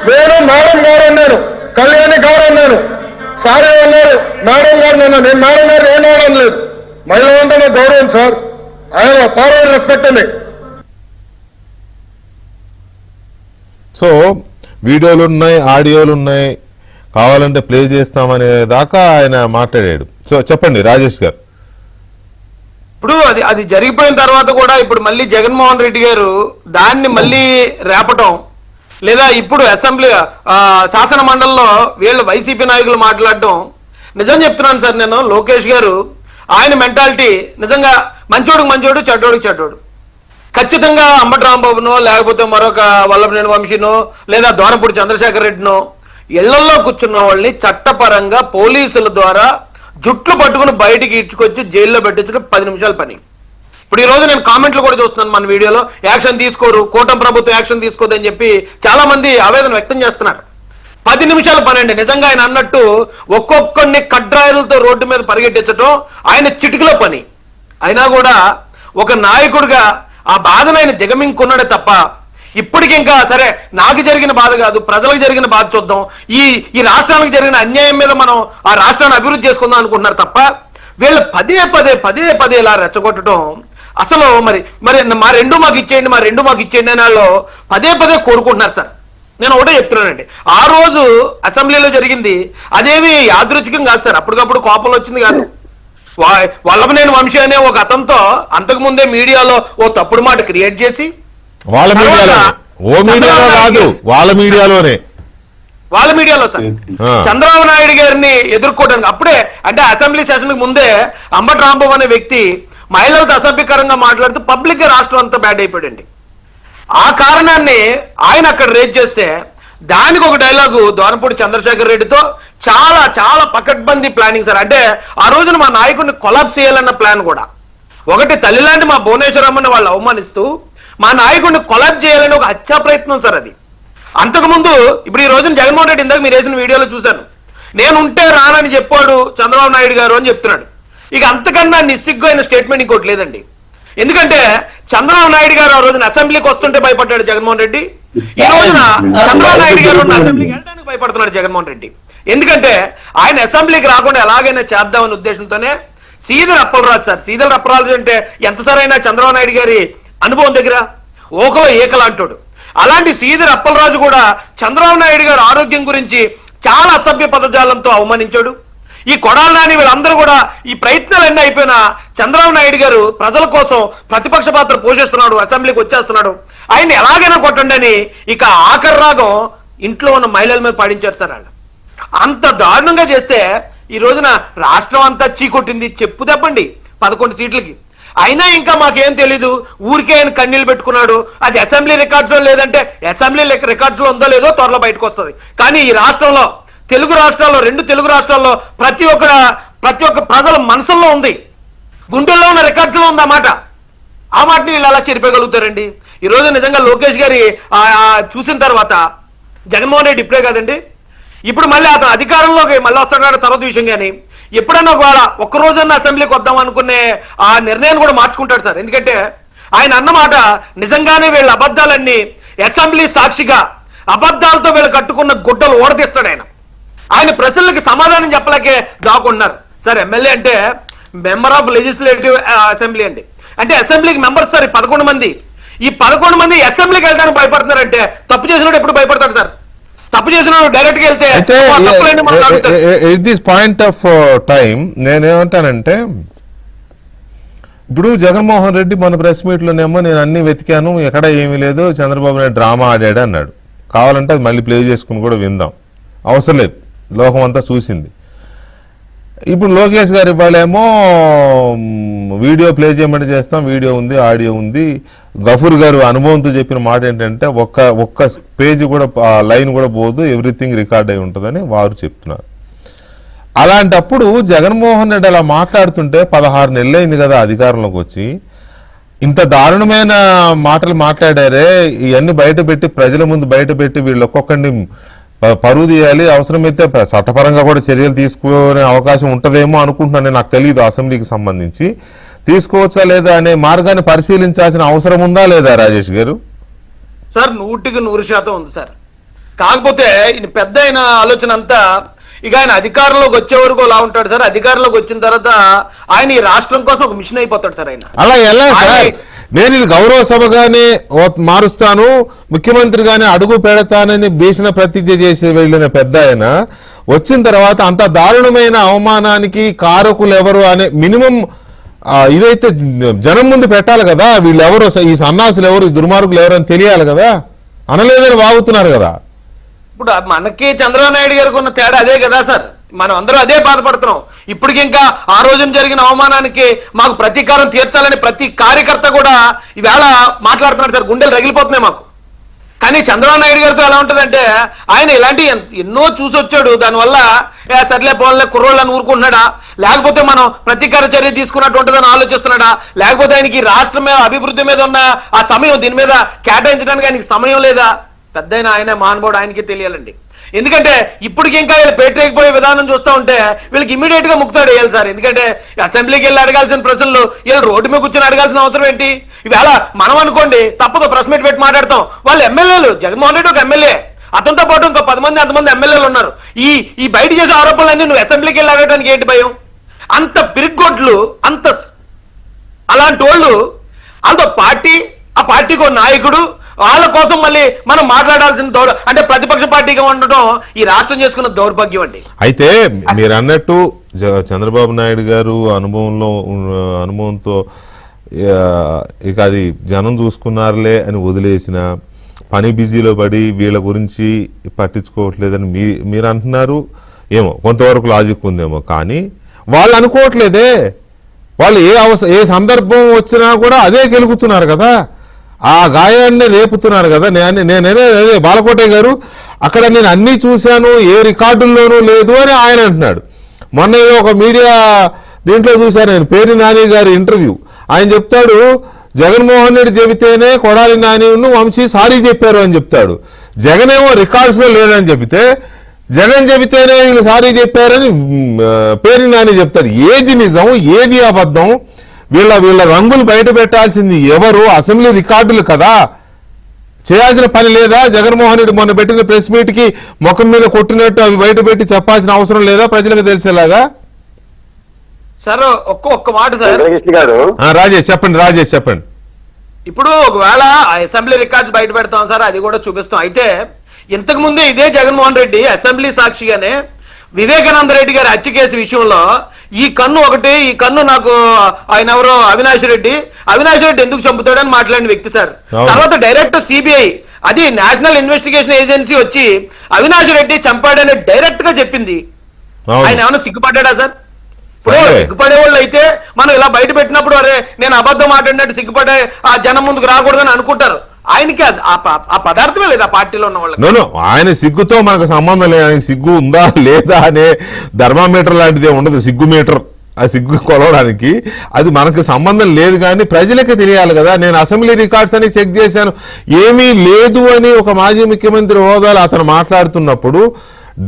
నేను మేడం గారు అన్నాను, కళ్యాణి గారు అన్నాను, సార్ అన్నారు మేడం గారు అన్నాను. నేను మేడం గారు ఏం అనడం లేదు. మహిళ అంటే నాకు గౌరవం సార్. ఆయన ఫార్వర్డ్ రెస్పెక్ట్ అండి. సో వీడియోలు ఉన్నాయి, ఆడియోలు ఉన్నాయి, కావాలంటే ప్లే చేస్తామనే దాకా ఆయన మాట్లాడాడు. సో చెప్పండి రాజేష్ గారు. ఇప్పుడు అది జరిగిపోయిన తర్వాత కూడా ఇప్పుడు మళ్ళీ జగన్మోహన్ రెడ్డి గారు దాన్ని మళ్ళీ రేపటం, లేదా ఇప్పుడు అసెంబ్లీ శాసన మండలిలో వీళ్ళు వైసీపీ నాయకులు మాట్లాడటం, నిజం చెప్తున్నాను సార్ నేను, లోకేష్ గారు ఆయన మెంటాలిటీ నిజంగా మంచోడుకు మంచోడు, చెడ్డోడుకు చెడ్డోడు. ఖచ్చితంగా అంబటి రాంబాబునో లేకపోతే మరొక వల్లభనేని వంశీనో లేదా దోనపూడి చంద్రశేఖర్ రెడ్డినో ఇళ్లలో కూర్చున్న వాళ్ళని చట్టపరంగా పోలీసుల ద్వారా జుట్లు పట్టుకుని బయటికి ఇచ్చుకొచ్చి జైల్లో పెట్టించడం 10 నిమిషాల పని. ఇప్పుడు ఈ రోజు నేను కామెంట్లు కూడా చూస్తున్నాను మన వీడియోలో, యాక్షన్ తీసుకోరు, కూటమి ప్రభుత్వం యాక్షన్ తీసుకోదని చెప్పి చాలా మంది ఆవేదన వ్యక్తం చేస్తున్నారు. 10 నిమిషాల పని అండి. నిజంగా ఆయన అన్నట్టు ఒక్కొక్కరిని కడ్రాయిలతో రోడ్డు మీద పరిగెట్టించడం ఆయన చిటికలో పని. అయినా కూడా ఒక నాయకుడిగా ఆ బాధను ఆయన దిగమింగుకున్నాడే తప్ప ఇప్పటికి ఇంకా సరే నాకు జరిగిన బాధ కాదు, ప్రజలకు జరిగిన బాధ చూద్దాం, ఈ రాష్ట్రానికి జరిగిన అన్యాయం మీద మనం ఆ రాష్ట్రాన్ని అభివృద్ధి చేసుకుందాం అనుకుంటున్నారు తప్ప వీళ్ళు పదే పదే ఇలా రెచ్చగొట్టడం అసలు మరి మా రెండు మాకు ఇచ్చేయండి అని వాళ్ళు పదే కోరుకుంటున్నారు సార్. నేను ఒకటే చెప్తున్నానండి, ఆ రోజు అసెంబ్లీలో జరిగింది అదేమి యాదృచ్ఛికం కాదు సార్, అప్పటికప్పుడు కోపంలో వచ్చింది కాదు. వల్లభనేని వంశీ అనే ఒక అతనితో అంతకుముందే మీడియాలో ఓ తప్పుడు మాట క్రియేట్ చేసి వాళ్ళ మీడియాలో సార్ చంద్రబాబు నాయుడు గారిని ఎదుర్కోవడానికి అప్పుడే అంటే అసెంబ్లీ సెషన్ ముందే అంబటి రాంబాబు అనే వ్యక్తి మహిళలతో అసభ్యకరంగా మాట్లాడుతూ పబ్లిక్ గా రాష్ట్రం అంతా బ్యాడ్ అయిపోయాడండి. ఆ కారణాన్ని ఆయన అక్కడ రేజ్ చేస్తే దానికి ఒక డైలాగు దోనపూడి చంద్రశేఖర్ రెడ్డితో చాలా పకడ్బందీ ప్లానింగ్ సార్. అంటే ఆ రోజున మా నాయకుడిని కొలాప్స్ చేయాలన్న ప్లాన్ కూడా. ఒకటి తల్లి లాంటి మా భువనేశ్వరమ్మని వాళ్ళు అవమానిస్తూ మా నాయకుడిని కొలాప్స్ చేయాలని ఒక హత్యా ప్రయత్నం సార్ అది. అంతకుముందు ఇప్పుడు ఈ రోజున జగన్మోహన్ రెడ్డి ఇందాక మీరు వేసిన వీడియోలో చూశాను, నేను ఉంటే రానని చెప్పాడు చంద్రబాబు నాయుడు గారు అని చెప్తున్నాడు. ఇక అంతకన్నా నిస్సిగ్గు అయిన స్టేట్మెంట్ ఇంకోటి లేదండి. ఎందుకంటే చంద్రబాబు నాయుడు గారు ఆ రోజున అసెంబ్లీకి వస్తుంటే భయపడ్డాడు జగన్మోహన్ రెడ్డి, ఈ రోజున చంద్రబాబు నాయుడు గారు అసెంబ్లీకి వెళ్ళడానికి భయపడుతున్నాడు జగన్మోహన్ రెడ్డి. ఎందుకంటే ఆయన అసెంబ్లీకి రాకుండా ఎలాగైనా చేద్దామనే ఉద్దేశంతోనే సీదర్ అప్పలరాజు సార్, సీదర్ అప్పలరాజు అంటే ఎంత సరైన చంద్రబాబు నాయుడు గారి అనుభవం దగ్గర ఓకలో ఏకలాంటోడు. అలాంటి సీదర్ అప్పలరాజు కూడా చంద్రబాబు నాయుడు గారి ఆరోగ్యం గురించి చాలా అసభ్య పదజాలంతో అవమానించాడు. ఈ కొడాలి నాని వీళ్ళందరూ కూడా ఈ ప్రయత్నాలన్నీ అయిపోయినా చంద్రబాబు నాయుడు గారు ప్రజల కోసం ప్రతిపక్ష పాత్ర పోషిస్తున్నాడు, అసెంబ్లీకి వచ్చేస్తున్నాడు, ఆయన ఎలాగైనా కొట్టండి అని ఇక ఆఖరి రాగం ఇంట్లో ఉన్న మహిళల మీద పాడించారు సార్. వాళ్ళు అంత దారుణంగా చేస్తే ఈ రోజున రాష్ట్రం అంతా చీకొట్టింది, చెప్పు తప్పండి 11 సీట్లకి. అయినా ఇంకా మాకేం తెలీదు, ఊరికే ఆయన కన్నీళ్ళు పెట్టుకున్నాడు. అది అసెంబ్లీ రికార్డ్స్ లో లేదంటే అసెంబ్లీ రికార్డ్స్ లో ఉందో లేదో త్వరలో బయటకు వస్తుంది. కానీ ఈ రాష్ట్రంలో తెలుగు రాష్ట్రాల్లో 2 తెలుగు రాష్ట్రాల్లో ప్రతి ఒక్క ప్రజల మనసుల్లో ఉంది, గుండెల్లో ఉన్న రికార్డ్స్ లో ఉంది ఆ మాటని వీళ్ళు అలా చెరిపేయగలుగుతారండి. ఈ రోజు నిజంగా లోకేష్ గారి చూసిన తర్వాత జగన్మోహన్ రెడ్డి ఇప్పుడే కాదండి, ఇప్పుడు మళ్ళీ అతను అధికారంలోకి మళ్ళీ వస్తాడు తర్వాత విషయం. కానీ ఎప్పుడైనా ఒకవేళ ఒక్కరోజన్నా అసెంబ్లీకి వద్దాం అనుకునే ఆ నిర్ణయాన్ని కూడా మార్చుకుంటాడు సార్. ఎందుకంటే ఆయన అన్నమాట నిజంగానే వీళ్ళ అబద్ధాలన్నీ అసెంబ్లీ సాక్షిగా అబద్ధాలతో వీళ్ళు కట్టుకున్న గుడ్డలు ఓడతీస్తాడు ఆయన ప్రజలకి సమాధానం చెప్పలేకే దాక్కున్నారు సార్. ఎమ్మెల్యే అంటే మెంబర్ ఆఫ్ లెజిస్లేటివ్ అసెంబ్లీ అండి, అంటే అసెంబ్లీకి మెంబర్స్ సార్ 11 మంది. ఈ 11 మంది అసెంబ్లీకి వెళ్ళడానికి భయపడుతున్నారంటే తప్పు చేసినప్పుడు ఎప్పుడు భయపడతాడు సార్? తప్పు చేసిన డైరెక్ట్ గా వెళ్తే దిస్ పాయింట్ ఆఫ్ టైం నేనేమంటానంటే, ఇప్పుడు జగన్మోహన్ రెడ్డి మన ప్రెస్ మీట్ లోనేమో నేను అన్ని వెతికాను ఎక్కడ ఏమీ లేదు, చంద్రబాబు నాయుడు డ్రామా ఆడాడు అన్నాడు. కావాలంటే అది మళ్ళీ ప్లే చేసుకుని కూడా విందాం, అవసరం లేదు, లోకం అంతా చూసింది. ఇప్పుడు లోకేష్ గారి వాళ్ళేమో వీడియో ప్లే చేయమంటే చేస్తాం, వీడియో ఉంది, ఆడియో ఉంది. గఫూర్ గారు అనుభవంతో చెప్పిన మాట ఏంటంటే ఒక్క పేజీ కూడా లైన్ కూడా పోదు, ఎవ్రీథింగ్ రికార్డ్ అయి ఉంటుందని వారు చెప్తున్నారు. అలాంటప్పుడు జగన్మోహన్ రెడ్డి అలా మాట్లాడుతుంటే 16 నెలలైంది కదా అధికారంలోకి వచ్చి, ఇంత దారుణమైన మాటలు మాట్లాడారే, ఇవన్నీ బయట పెట్టి ప్రజల ముందు బయట పెట్టి వీళ్ళు ఒక్కొక్కరిని పరువు తీయాలి, అవసరమైతే చట్టపరంగా కూడా చర్యలు తీసుకునే అవకాశం ఉంటుందేమో అనుకుంటున్నాను, నాకు తెలియదు అసెంబ్లీకి సంబంధించి. తీసుకోవచ్చా లేదా అనే మార్గాన్ని పరిశీలించాల్సిన అవసరం ఉందా లేదా రాజేష్ గారు? సార్ 100% ఉంది సార్. కాకపోతే ఈయన పెద్ద అయిన ఆలోచన అంతా ఇక ఆయన అధికారంలోకి వచ్చే వరకు అలా ఉంటాడు సార్. అధికారంలోకి వచ్చిన తర్వాత ఆయన ఈ రాష్ట్రం కోసం ఒక మిషన్ అయిపోతాడు సార్. ఆయన అలా ఎలా సార్? నేను ఇది గౌరవ సభగానే మారుస్తాను, ముఖ్యమంత్రిగానే అడుగు పెడతానని భీషణ ప్రతిజ్ఞ చేసి వెళ్ళిన పెద్ద ఆయన వచ్చిన తర్వాత అంత దారుణమైన అవమానానికి కారకులు ఎవరు అనే మినిమం ఇదైతే జనం ముందు పెట్టాలి కదా. వీళ్ళు ఎవరు, ఈ సన్నాసులు ఎవరు, ఈ దుర్మార్గులు ఎవరు అని తెలియాలి కదా. అనలేదని వాగుతున్నారు కదా. ఇప్పుడు మనకి చంద్రబాబు నాయుడు గారికి ఉన్న తేడా అదే కదా సార్. మనం అందరూ అదే బాధపడుతున్నాం. ఇప్పటికి ఇంకా ఆ రోజున జరిగిన అవమానానికి మాకు ప్రతీకారం తీర్చాలని ప్రతి కార్యకర్త కూడా ఈవేళ మాట్లాడుతున్నాడు సార్. గుండెలు రగిలిపోతున్నాయి మాకు. కానీ చంద్రబాబు నాయుడు గారితో ఎలా ఉంటుందంటే ఆయన ఇలాంటి ఎన్నో చూసి వచ్చాడు. దానివల్ల సర్లే పోలే కుర్రోళ్ళని ఊరుకుంటున్నాడా, లేకపోతే మనం ప్రతీకార చర్య తీసుకున్నట్టు ఉంటుందని ఆలోచిస్తున్నాడా, లేకపోతే ఆయనకి రాష్ట్రం మీద అభివృద్ధి మీద ఉన్న ఆ సమయం దీని మీద కేటాయించడానికి ఆయనకి సమయం లేదా? పెద్దయిన ఆయన మహానుభావుడు, ఆయనకి తెలియాలండి. ఎందుకంటే ఇప్పటికి ఇంకా వీళ్ళు పేటరేకపోయే విధానం చూస్తూ ఉంటే వీళ్ళకి ఇమీడియట్ గా ముక్తాడు వేయాలి సార్. ఎందుకంటే అసెంబ్లీకి వెళ్ళి అడగాల్సిన ప్రశ్నలు వీళ్ళు రోడ్డు మీద కూర్చొని అడగాల్సిన అవసరం ఏంటి? ఇవాళ మనం అనుకోండి తప్పదు ప్రెస్ మీట్ పెట్టి మాట్లాడతాం. వాళ్ళు ఎమ్మెల్యేలు, జగన్మోహన్ రెడ్డి ఒక ఎమ్మెల్యే, అతనితో పాటు ఇంకో 10 మంది అంతమంది ఎమ్మెల్యేలు ఉన్నారు. ఈ బయట చేసే ఆరోపణలన్నీ నువ్వు అసెంబ్లీకి వెళ్ళి అడగడానికి ఏంటి భయం? అంత పిరిగొడ్లు, అంత అలాంటి వాళ్ళు, వాళ్ళతో పార్టీ, ఆ పార్టీకి ఒక నాయకుడు, వాళ్ళ కోసం మళ్ళీ మనం మాట్లాడాల్సిన అంటే ప్రతిపక్ష పార్టీగా ఉండటం ఈ రాష్ట్రం చేసుకున్న దౌర్భాగ్యం అండి. అయితే మీరు అన్నట్టు చంద్రబాబు నాయుడు గారు అనుభవంతో ఇక అది జనం చూసుకున్నారులే అని వదిలేసిన, పని బిజీలో పడి వీళ్ళ గురించి పట్టించుకోవట్లేదని మీరు అంటున్నారు. ఏమో కొంతవరకు లాజిక్ ఉందేమో, కానీ వాళ్ళు అనుకోవట్లేదే. వాళ్ళు ఏ సందర్భం వచ్చినా కూడా అదే గెలుగుతున్నారు కదా, ఆ గాయాన్ని రేపుతున్నారు కదా. నేనే అదే బాలకోటే గారు అక్కడ నేను అన్నీ చూశాను, ఏ రికార్డుల్లోనూ లేదు అని ఆయన అంటున్నాడు. మొన్న ఒక మీడియా దీంట్లో చూశాను నేను, పేర్ని నాని గారి ఇంటర్వ్యూ. ఆయన చెప్తాడు జగన్మోహన్ రెడ్డి చెబితేనే కొడాలి నాని వంశీ సారీ చెప్పారు అని చెప్తాడు. జగన్ ఏమో రికార్డ్స్ లో లేదని చెబితే జగన్ చెబితేనే వీళ్ళు సారీ చెప్పారని పేర్ని నాని చెప్తాడు. ఏది నిజం, ఏది అబద్ధం? వీళ్ళ రంగులు బయట పెట్టాల్సింది ఎవరు? అసెంబ్లీ రికార్డులు కదా. చేయాల్సిన పని లేదా? జగన్మోహన్ రెడ్డి మొన్న పెట్టిన ప్రెస్ మీట్ కి ముఖం మీద కొట్టినట్టు అవి బయట పెట్టి చెప్పాల్సిన అవసరం లేదా ప్రజలకు తెలిసేలాగా? సార్ ఒక్క మాట సార్. రాజేష్ చెప్పండి. ఇప్పుడు ఒకవేళ అసెంబ్లీ రికార్డ్స్ బయట పెడతాం సార్, అది కూడా చూపిస్తాం. అయితే ఇంతకు ముందే ఇదే జగన్మోహన్ రెడ్డి అసెంబ్లీ సాక్షిగానే వివేకానంద రెడ్డి గారి హత్య కేసు విషయంలో ఈ కన్ను నాకు ఆయన ఎవరో అవినాష్ రెడ్డి ఎందుకు చంపుతాడని మాట్లాడిన వ్యక్తి సార్. తర్వాత డైరెక్ట్ సిబిఐ, అది నేషనల్ ఇన్వెస్టిగేషన్ ఏజెన్సీ వచ్చి అవినాష్ రెడ్డి చంపాడని డైరెక్ట్ గా చెప్పింది. ఆయన ఏమైనా సిగ్గుపడ్డా సార్? ఇప్పుడు సిగ్గుపడే వాళ్ళు అయితే మనం ఇలా బయట పెట్టినప్పుడు అరే నేను అబద్ధం మాట్లాడినట్టు సిగ్గుపడే ఆ జనం ముందుకు రాకూడదని అనుకుంటారు. ఆయనకి ఆ పదార్థమే లేదు ఆ పార్టీలో ఉన్న వాళ్ళు. ఆయన సిగ్గుతో మనకు సంబంధం లేదు. ఆయనకి సిగ్గు ఉందా లేదా అనే థర్మామీటర్ లాంటిది ఉండదు, సిగ్గు మీటర్. ఆ సిగ్గు కొలవడానికి అది మనకు సంబంధం లేదు. కానీ ప్రజలకి తెలియాలి కదా. నేను అసెంబ్లీ రికార్డ్స్ అని చెక్ చేశాను, ఏమీ లేదు అని ఒక మాజీ ముఖ్యమంత్రి హోదాలో అతను మాట్లాడుతున్నప్పుడు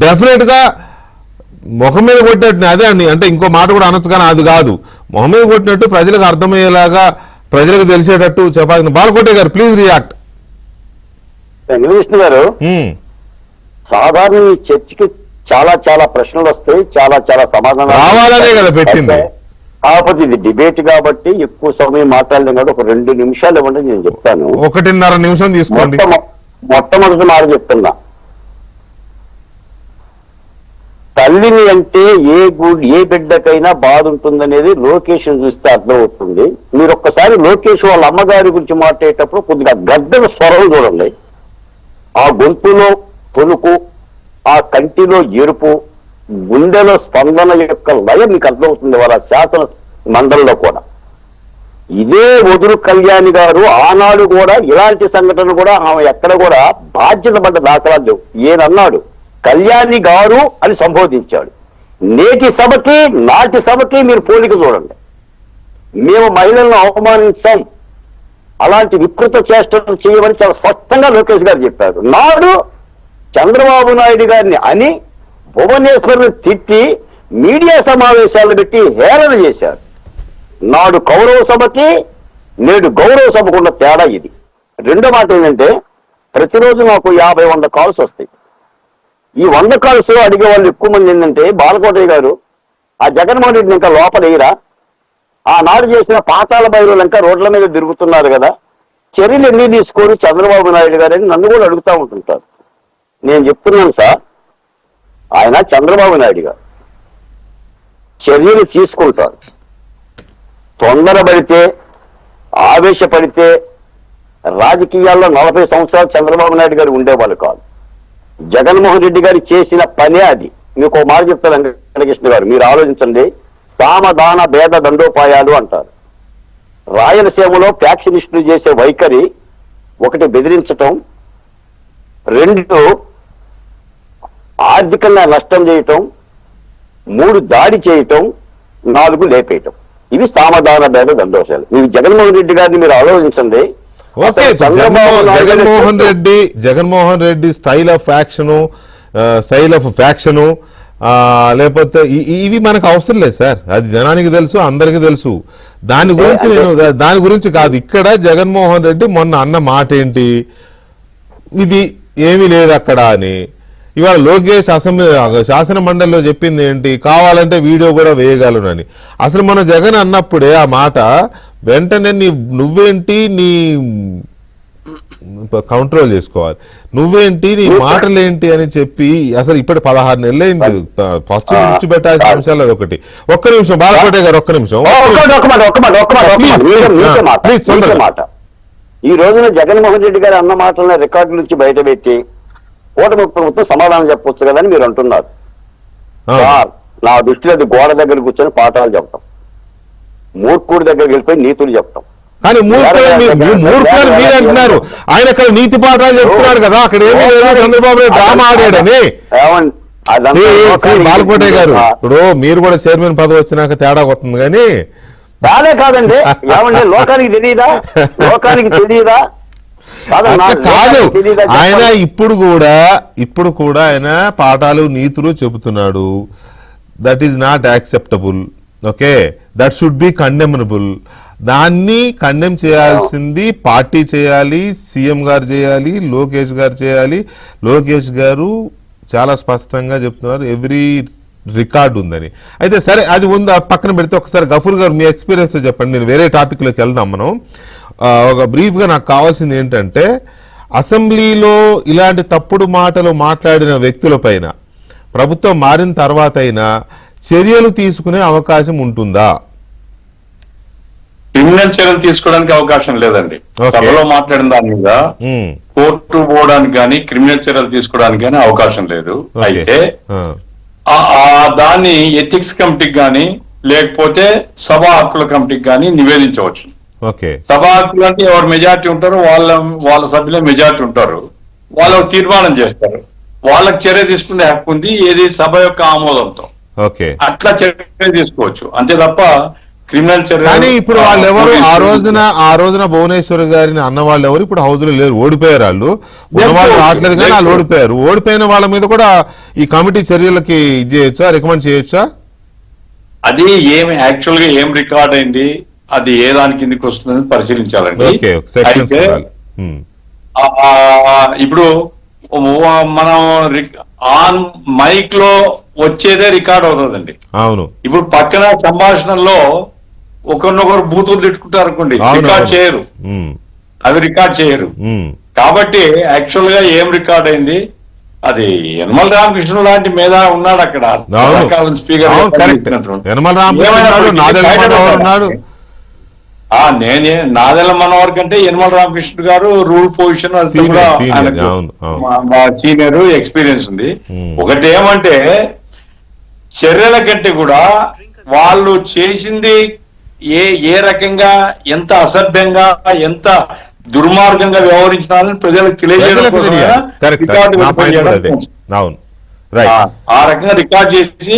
డెఫినెట్ గా ముఖం మీద కొట్టినట్టు అదే అండి. అంటే ఇంకో మాట కూడా అనొచ్చు, కానీ అది కాదు. మొహం మీద కొట్టినట్టు ప్రజలకు అర్థమయ్యేలాగా, ప్రజలకు తెలిసేటట్టు చెప్పాల్సిన. బాలకోటే గారు ప్లీజ్ రియాక్ట్. విష్ణు గారు, సాధారణ ఈ చర్చకి చాలా ప్రశ్నలు వస్తాయి, చాలా సమాధానాలు రావాలనే కదా పెట్టింది. కాకపోతే ఇది డిబేట్ కాబట్టి ఎక్కువ సమయం మాట్లాడలేం కాబట్టి ఒక 2 నిమిషాలు ఇవ్వండి, నేను చెప్తాను. 1.5 నిమిషం తీసుకోండి. మొట్టమొదటి మాట చెప్తున్నా, తల్లిని అంటే ఏ బిడ్డకైనా బాధ ఉంటుందనేది లోకేష్ చూస్తే అర్థమవుతుంది. మీరు ఒక్కసారి లోకేష్ వాళ్ళ అమ్మగారి గురించి మాట్లాడేటప్పుడు కొద్దిగా గద్దెల స్వరం చూడండి. ఆ గొంతులో తొలుకు, ఆ కంటిలో ఎరుపు, గుండెలో స్పందన యొక్క లయం మీకు అర్థమవుతుంది వాళ్ళ శాసన మండలిలో కూడా. ఇదే వదురు కళ్యాణి గారు ఆనాడు కూడా ఇలాంటి సంఘటనలు కూడా ఆమె ఎక్కడ కూడా బాధ్యత పడ్డ దాఖలాలు లేవు. ఏనన్నాడు కళ్యాణి గారు అని సంబోధించాడు. నేటి సభకి నాటి సభకి మీరు పోలిక చూడండి. మేము మహిళలను అవమానించాం, అలాంటి వికృత చేష్టలు చేయమని చాలా స్పష్టంగా లోకేష్ గారు చెప్పారు. నాడు చంద్రబాబు నాయుడు గారిని అని భువనేశ్వర్ని తిట్టి మీడియా సమావేశాలు పెట్టి హేళన చేశారు. నాడు కౌరవ సభకి నేడు గౌరవ సభకు ఉన్న తేడా ఇది. రెండో మాట ఏంటంటే ప్రతిరోజు నాకు 50-100 కాల్స్ వస్తాయి. ఈ 100 కాల్స్ అడిగే వాళ్ళు ఎక్కువ మంది ఏంటంటే బాలకోటయ్య గారు ఆ జగన్మోహన్ రెడ్డిని ఇంకా లోపల వేయరా, ఆనాడు చేసిన పాతాళ భైరవులు ఇంకా రోడ్ల మీద తిరుగుతున్నారు కదా, చర్యలు ఎన్ని తీసుకొని చంద్రబాబు నాయుడు గారని నన్ను కూడా అడుగుతూ ఉంటుంటారు. నేను చెప్తున్నాను సార్, ఆయన చంద్రబాబు నాయుడు గారు చర్యలు తీసుకుంటారు. తొందరపడితే ఆవేశపడితే రాజకీయాల్లో 40 సంవత్సరాలు చంద్రబాబు నాయుడు గారు ఉండేవాళ్ళు కాదు. జగన్మోహన్ రెడ్డి గారు చేసిన పనే అది. మీకు ఒక మాట చెప్తారు వెంకటకృష్ణ గారు, మీరు ఆలోచించండి. సామదాన భేద దండోపాయాలు అంటారు. రాయలసీమలో ఫ్యాక్షనిస్టులు చేసే వైఖరి, ఒకటి బెదిరించటం, 2 ఆర్థికంగా నష్టం చేయటం, 3 దాడి చేయటం, 4 లేపేయటం. ఇవి సామధాన భేద దండోపాయాలు. మీరు జగన్మోహన్ రెడ్డి గారిని మీరు ఆలోచించండి. Okay, Jaganmohan Reddy style of faction లేకపోతే ఇవి మనకు అవసరం లేదు సార్. అది జనానికి తెలుసు, అందరికి తెలుసు. దాని గురించి కాదు. ఇక్కడ జగన్మోహన్ రెడ్డి మొన్న అన్న మాట ఏంటి, ఇది ఏమీ లేదు అక్కడ అని. ఇవాళ లోకేష్ శాసన మండలిలో చెప్పింది ఏంటి, కావాలంటే వీడియో కూడా వేయగలనని. అసలు మన జగన్ అన్నప్పుడే ఆ మాట వెంటనే నువ్వేంటి నీ కంట్రోల్ చేసుకోవాలి, నువ్వేంటి నీ మాటలేంటి అని చెప్పి అసలు ఇప్పుడు 16 నెలలైంది. ఫస్ట్ దృష్టి పెట్టాల్సిన అంశాలు అదొకటి. ఒక్క నిమిషం బాలకోటయ్య గారు, ఒక్క నిమిషం. ఈ రోజున జగన్మోహన్ రెడ్డి గారు అన్న మాటలను రికార్డు నుంచి బయట పెట్టి కూటమి ప్రభుత్వం సమాధానం చెప్పొచ్చు కదా అని మీరు అంటున్నారు. నా దృష్టిలో అది గోడ దగ్గర కూర్చొని పాఠాలు చెప్తాం, మూర్ఖుడి దగ్గరికి వెళ్ళిపోయి నీతులు చెప్తాం. కానీ మూర్ఖులని మీరు అంటున్నారు, ఆయన అక్కడ నీతి పాఠాలు చెప్తున్నాడు కదా, అక్కడ ఏమీ లేదు, చంద్రబాబు నాయుడు డ్రామా ఆడాడని. బాలకోటయ్య గారు, ఇప్పుడు మీరు కూడా చైర్మన్ పదవి వచ్చినాక తేడా వస్తుంది కానీ తేడా కాదండి. ఏమంటే లోకానికి తెలియదా కాదు, ఆయన ఇప్పుడు కూడా ఆయన పాఠాలు నీతులు చెబుతున్నాడు. That is not acceptable. Okay, that should be condemnable. దాన్ని కండెమ్ చేయాల్సింది పార్టీ చేయాలి, సీఎం గారు చేయాలి, లోకేష్ గారు చేయాలి. లోకేష్ గారు చాలా స్పష్టంగా చెప్తున్నారు ఎవ్రీ రికార్డు ఉందని. అయితే సరే, అది ఉందా పక్కన పెడితే ఒకసారి గఫూర్ గారు మీ ఎక్స్పీరియన్స్ చెప్పండి. నేను వేరే టాపిక్లోకి వెళ్దాం మనం. ఒక బ్రీఫ్గా నాకు కావాల్సింది ఏంటంటే, అసెంబ్లీలో ఇలాంటి తప్పుడు మాటలు మాట్లాడిన వ్యక్తుల పైన ప్రభుత్వం మారిన తర్వాత అయినా చర్యలు తీసుకునే అవకాశం ఉంటుందా? క్రిమినల్ చర్యలు తీసుకోవడానికి అవకాశం లేదండి. సభలో మాట్లాడిన దాని మీద కోర్టు పోవడానికి కానీ క్రిమినల్ చర్యలు తీసుకోవడానికి కానీ అవకాశం లేదు. అయితే దాన్ని ఎథిక్స్ కమిటీకి కానీ లేకపోతే సభా హక్కుల కమిటీకి కానీ నివేదించవచ్చు. సభా హక్కులు అంటే ఎవరు మెజార్టీ ఉంటారో వాళ్ళ సభ్యులే మెజార్టీ ఉంటారు, వాళ్ళు తీర్మానం చేస్తారు, వాళ్ళకి చర్య తీసుకునే హక్కు ఉంది. ఏది సభ యొక్క ఆమోదంతో అట్లా చర్య తీసుకోవచ్చు, అంతే తప్ప క్రిమినల్ చర్య. కానీ ఇప్పుడు వాళ్ళు ఎవరు ఆ రోజున భువనేశ్వర్ గారిని అన్న వాళ్ళు ఎవరు ఇప్పుడు హౌస్ లో లేరు, ఓడిపోయారు. వాళ్ళు ఉన్నవాళ్ళు రావట్లేదు కానీ వాళ్ళు ఓడిపోయారు. ఓడిపోయిన వాళ్ళ మీద కూడా ఈ కమిటీ చర్యలకి ఇది చేయొచ్చా, రికమెండ్ చేయొచ్చా? అది ఏమి యాక్చువల్ గా ఏం రికార్డ్ అయింది, అది ఏ దాని కిందకి వస్తుందని పరిశీలించాలండి. అయితే ఇప్పుడు మనం ఆన్ మైక్ లో వచ్చేదే రికార్డ్ అవుతుందండి. అవును, ఇప్పుడు పక్కన సంభాషణలో ఒకరినొకరు బూతులు తిట్టుకుంటారు అనుకోండి, రికార్డ్ చేయరు, అవి రికార్డ్ చేయరు. కాబట్టి యాక్చువల్ గా ఏం రికార్డ్ అయింది, అది యనమల రామకృష్ణ లాంటి మీద ఉన్నాడు అక్కడ స్పీకర్. నాదెళ్ల మనోహర్ కంటే యనమల రామకృష్ణ గారు రూల్ పొజిషన్ సీనియర్ ఎక్స్పీరియన్స్ ఉంది. ఒకటి ఏమంటే చర్యల కంటే కూడా వాళ్ళు చేసింది ఏ రకంగా ఎంత అసభ్యంగా ఎంత దుర్మార్గంగా వ్యవహరించినారని ప్రజలకు తెలియజేయడం, ఆ రకంగా రికార్డ్ చేసి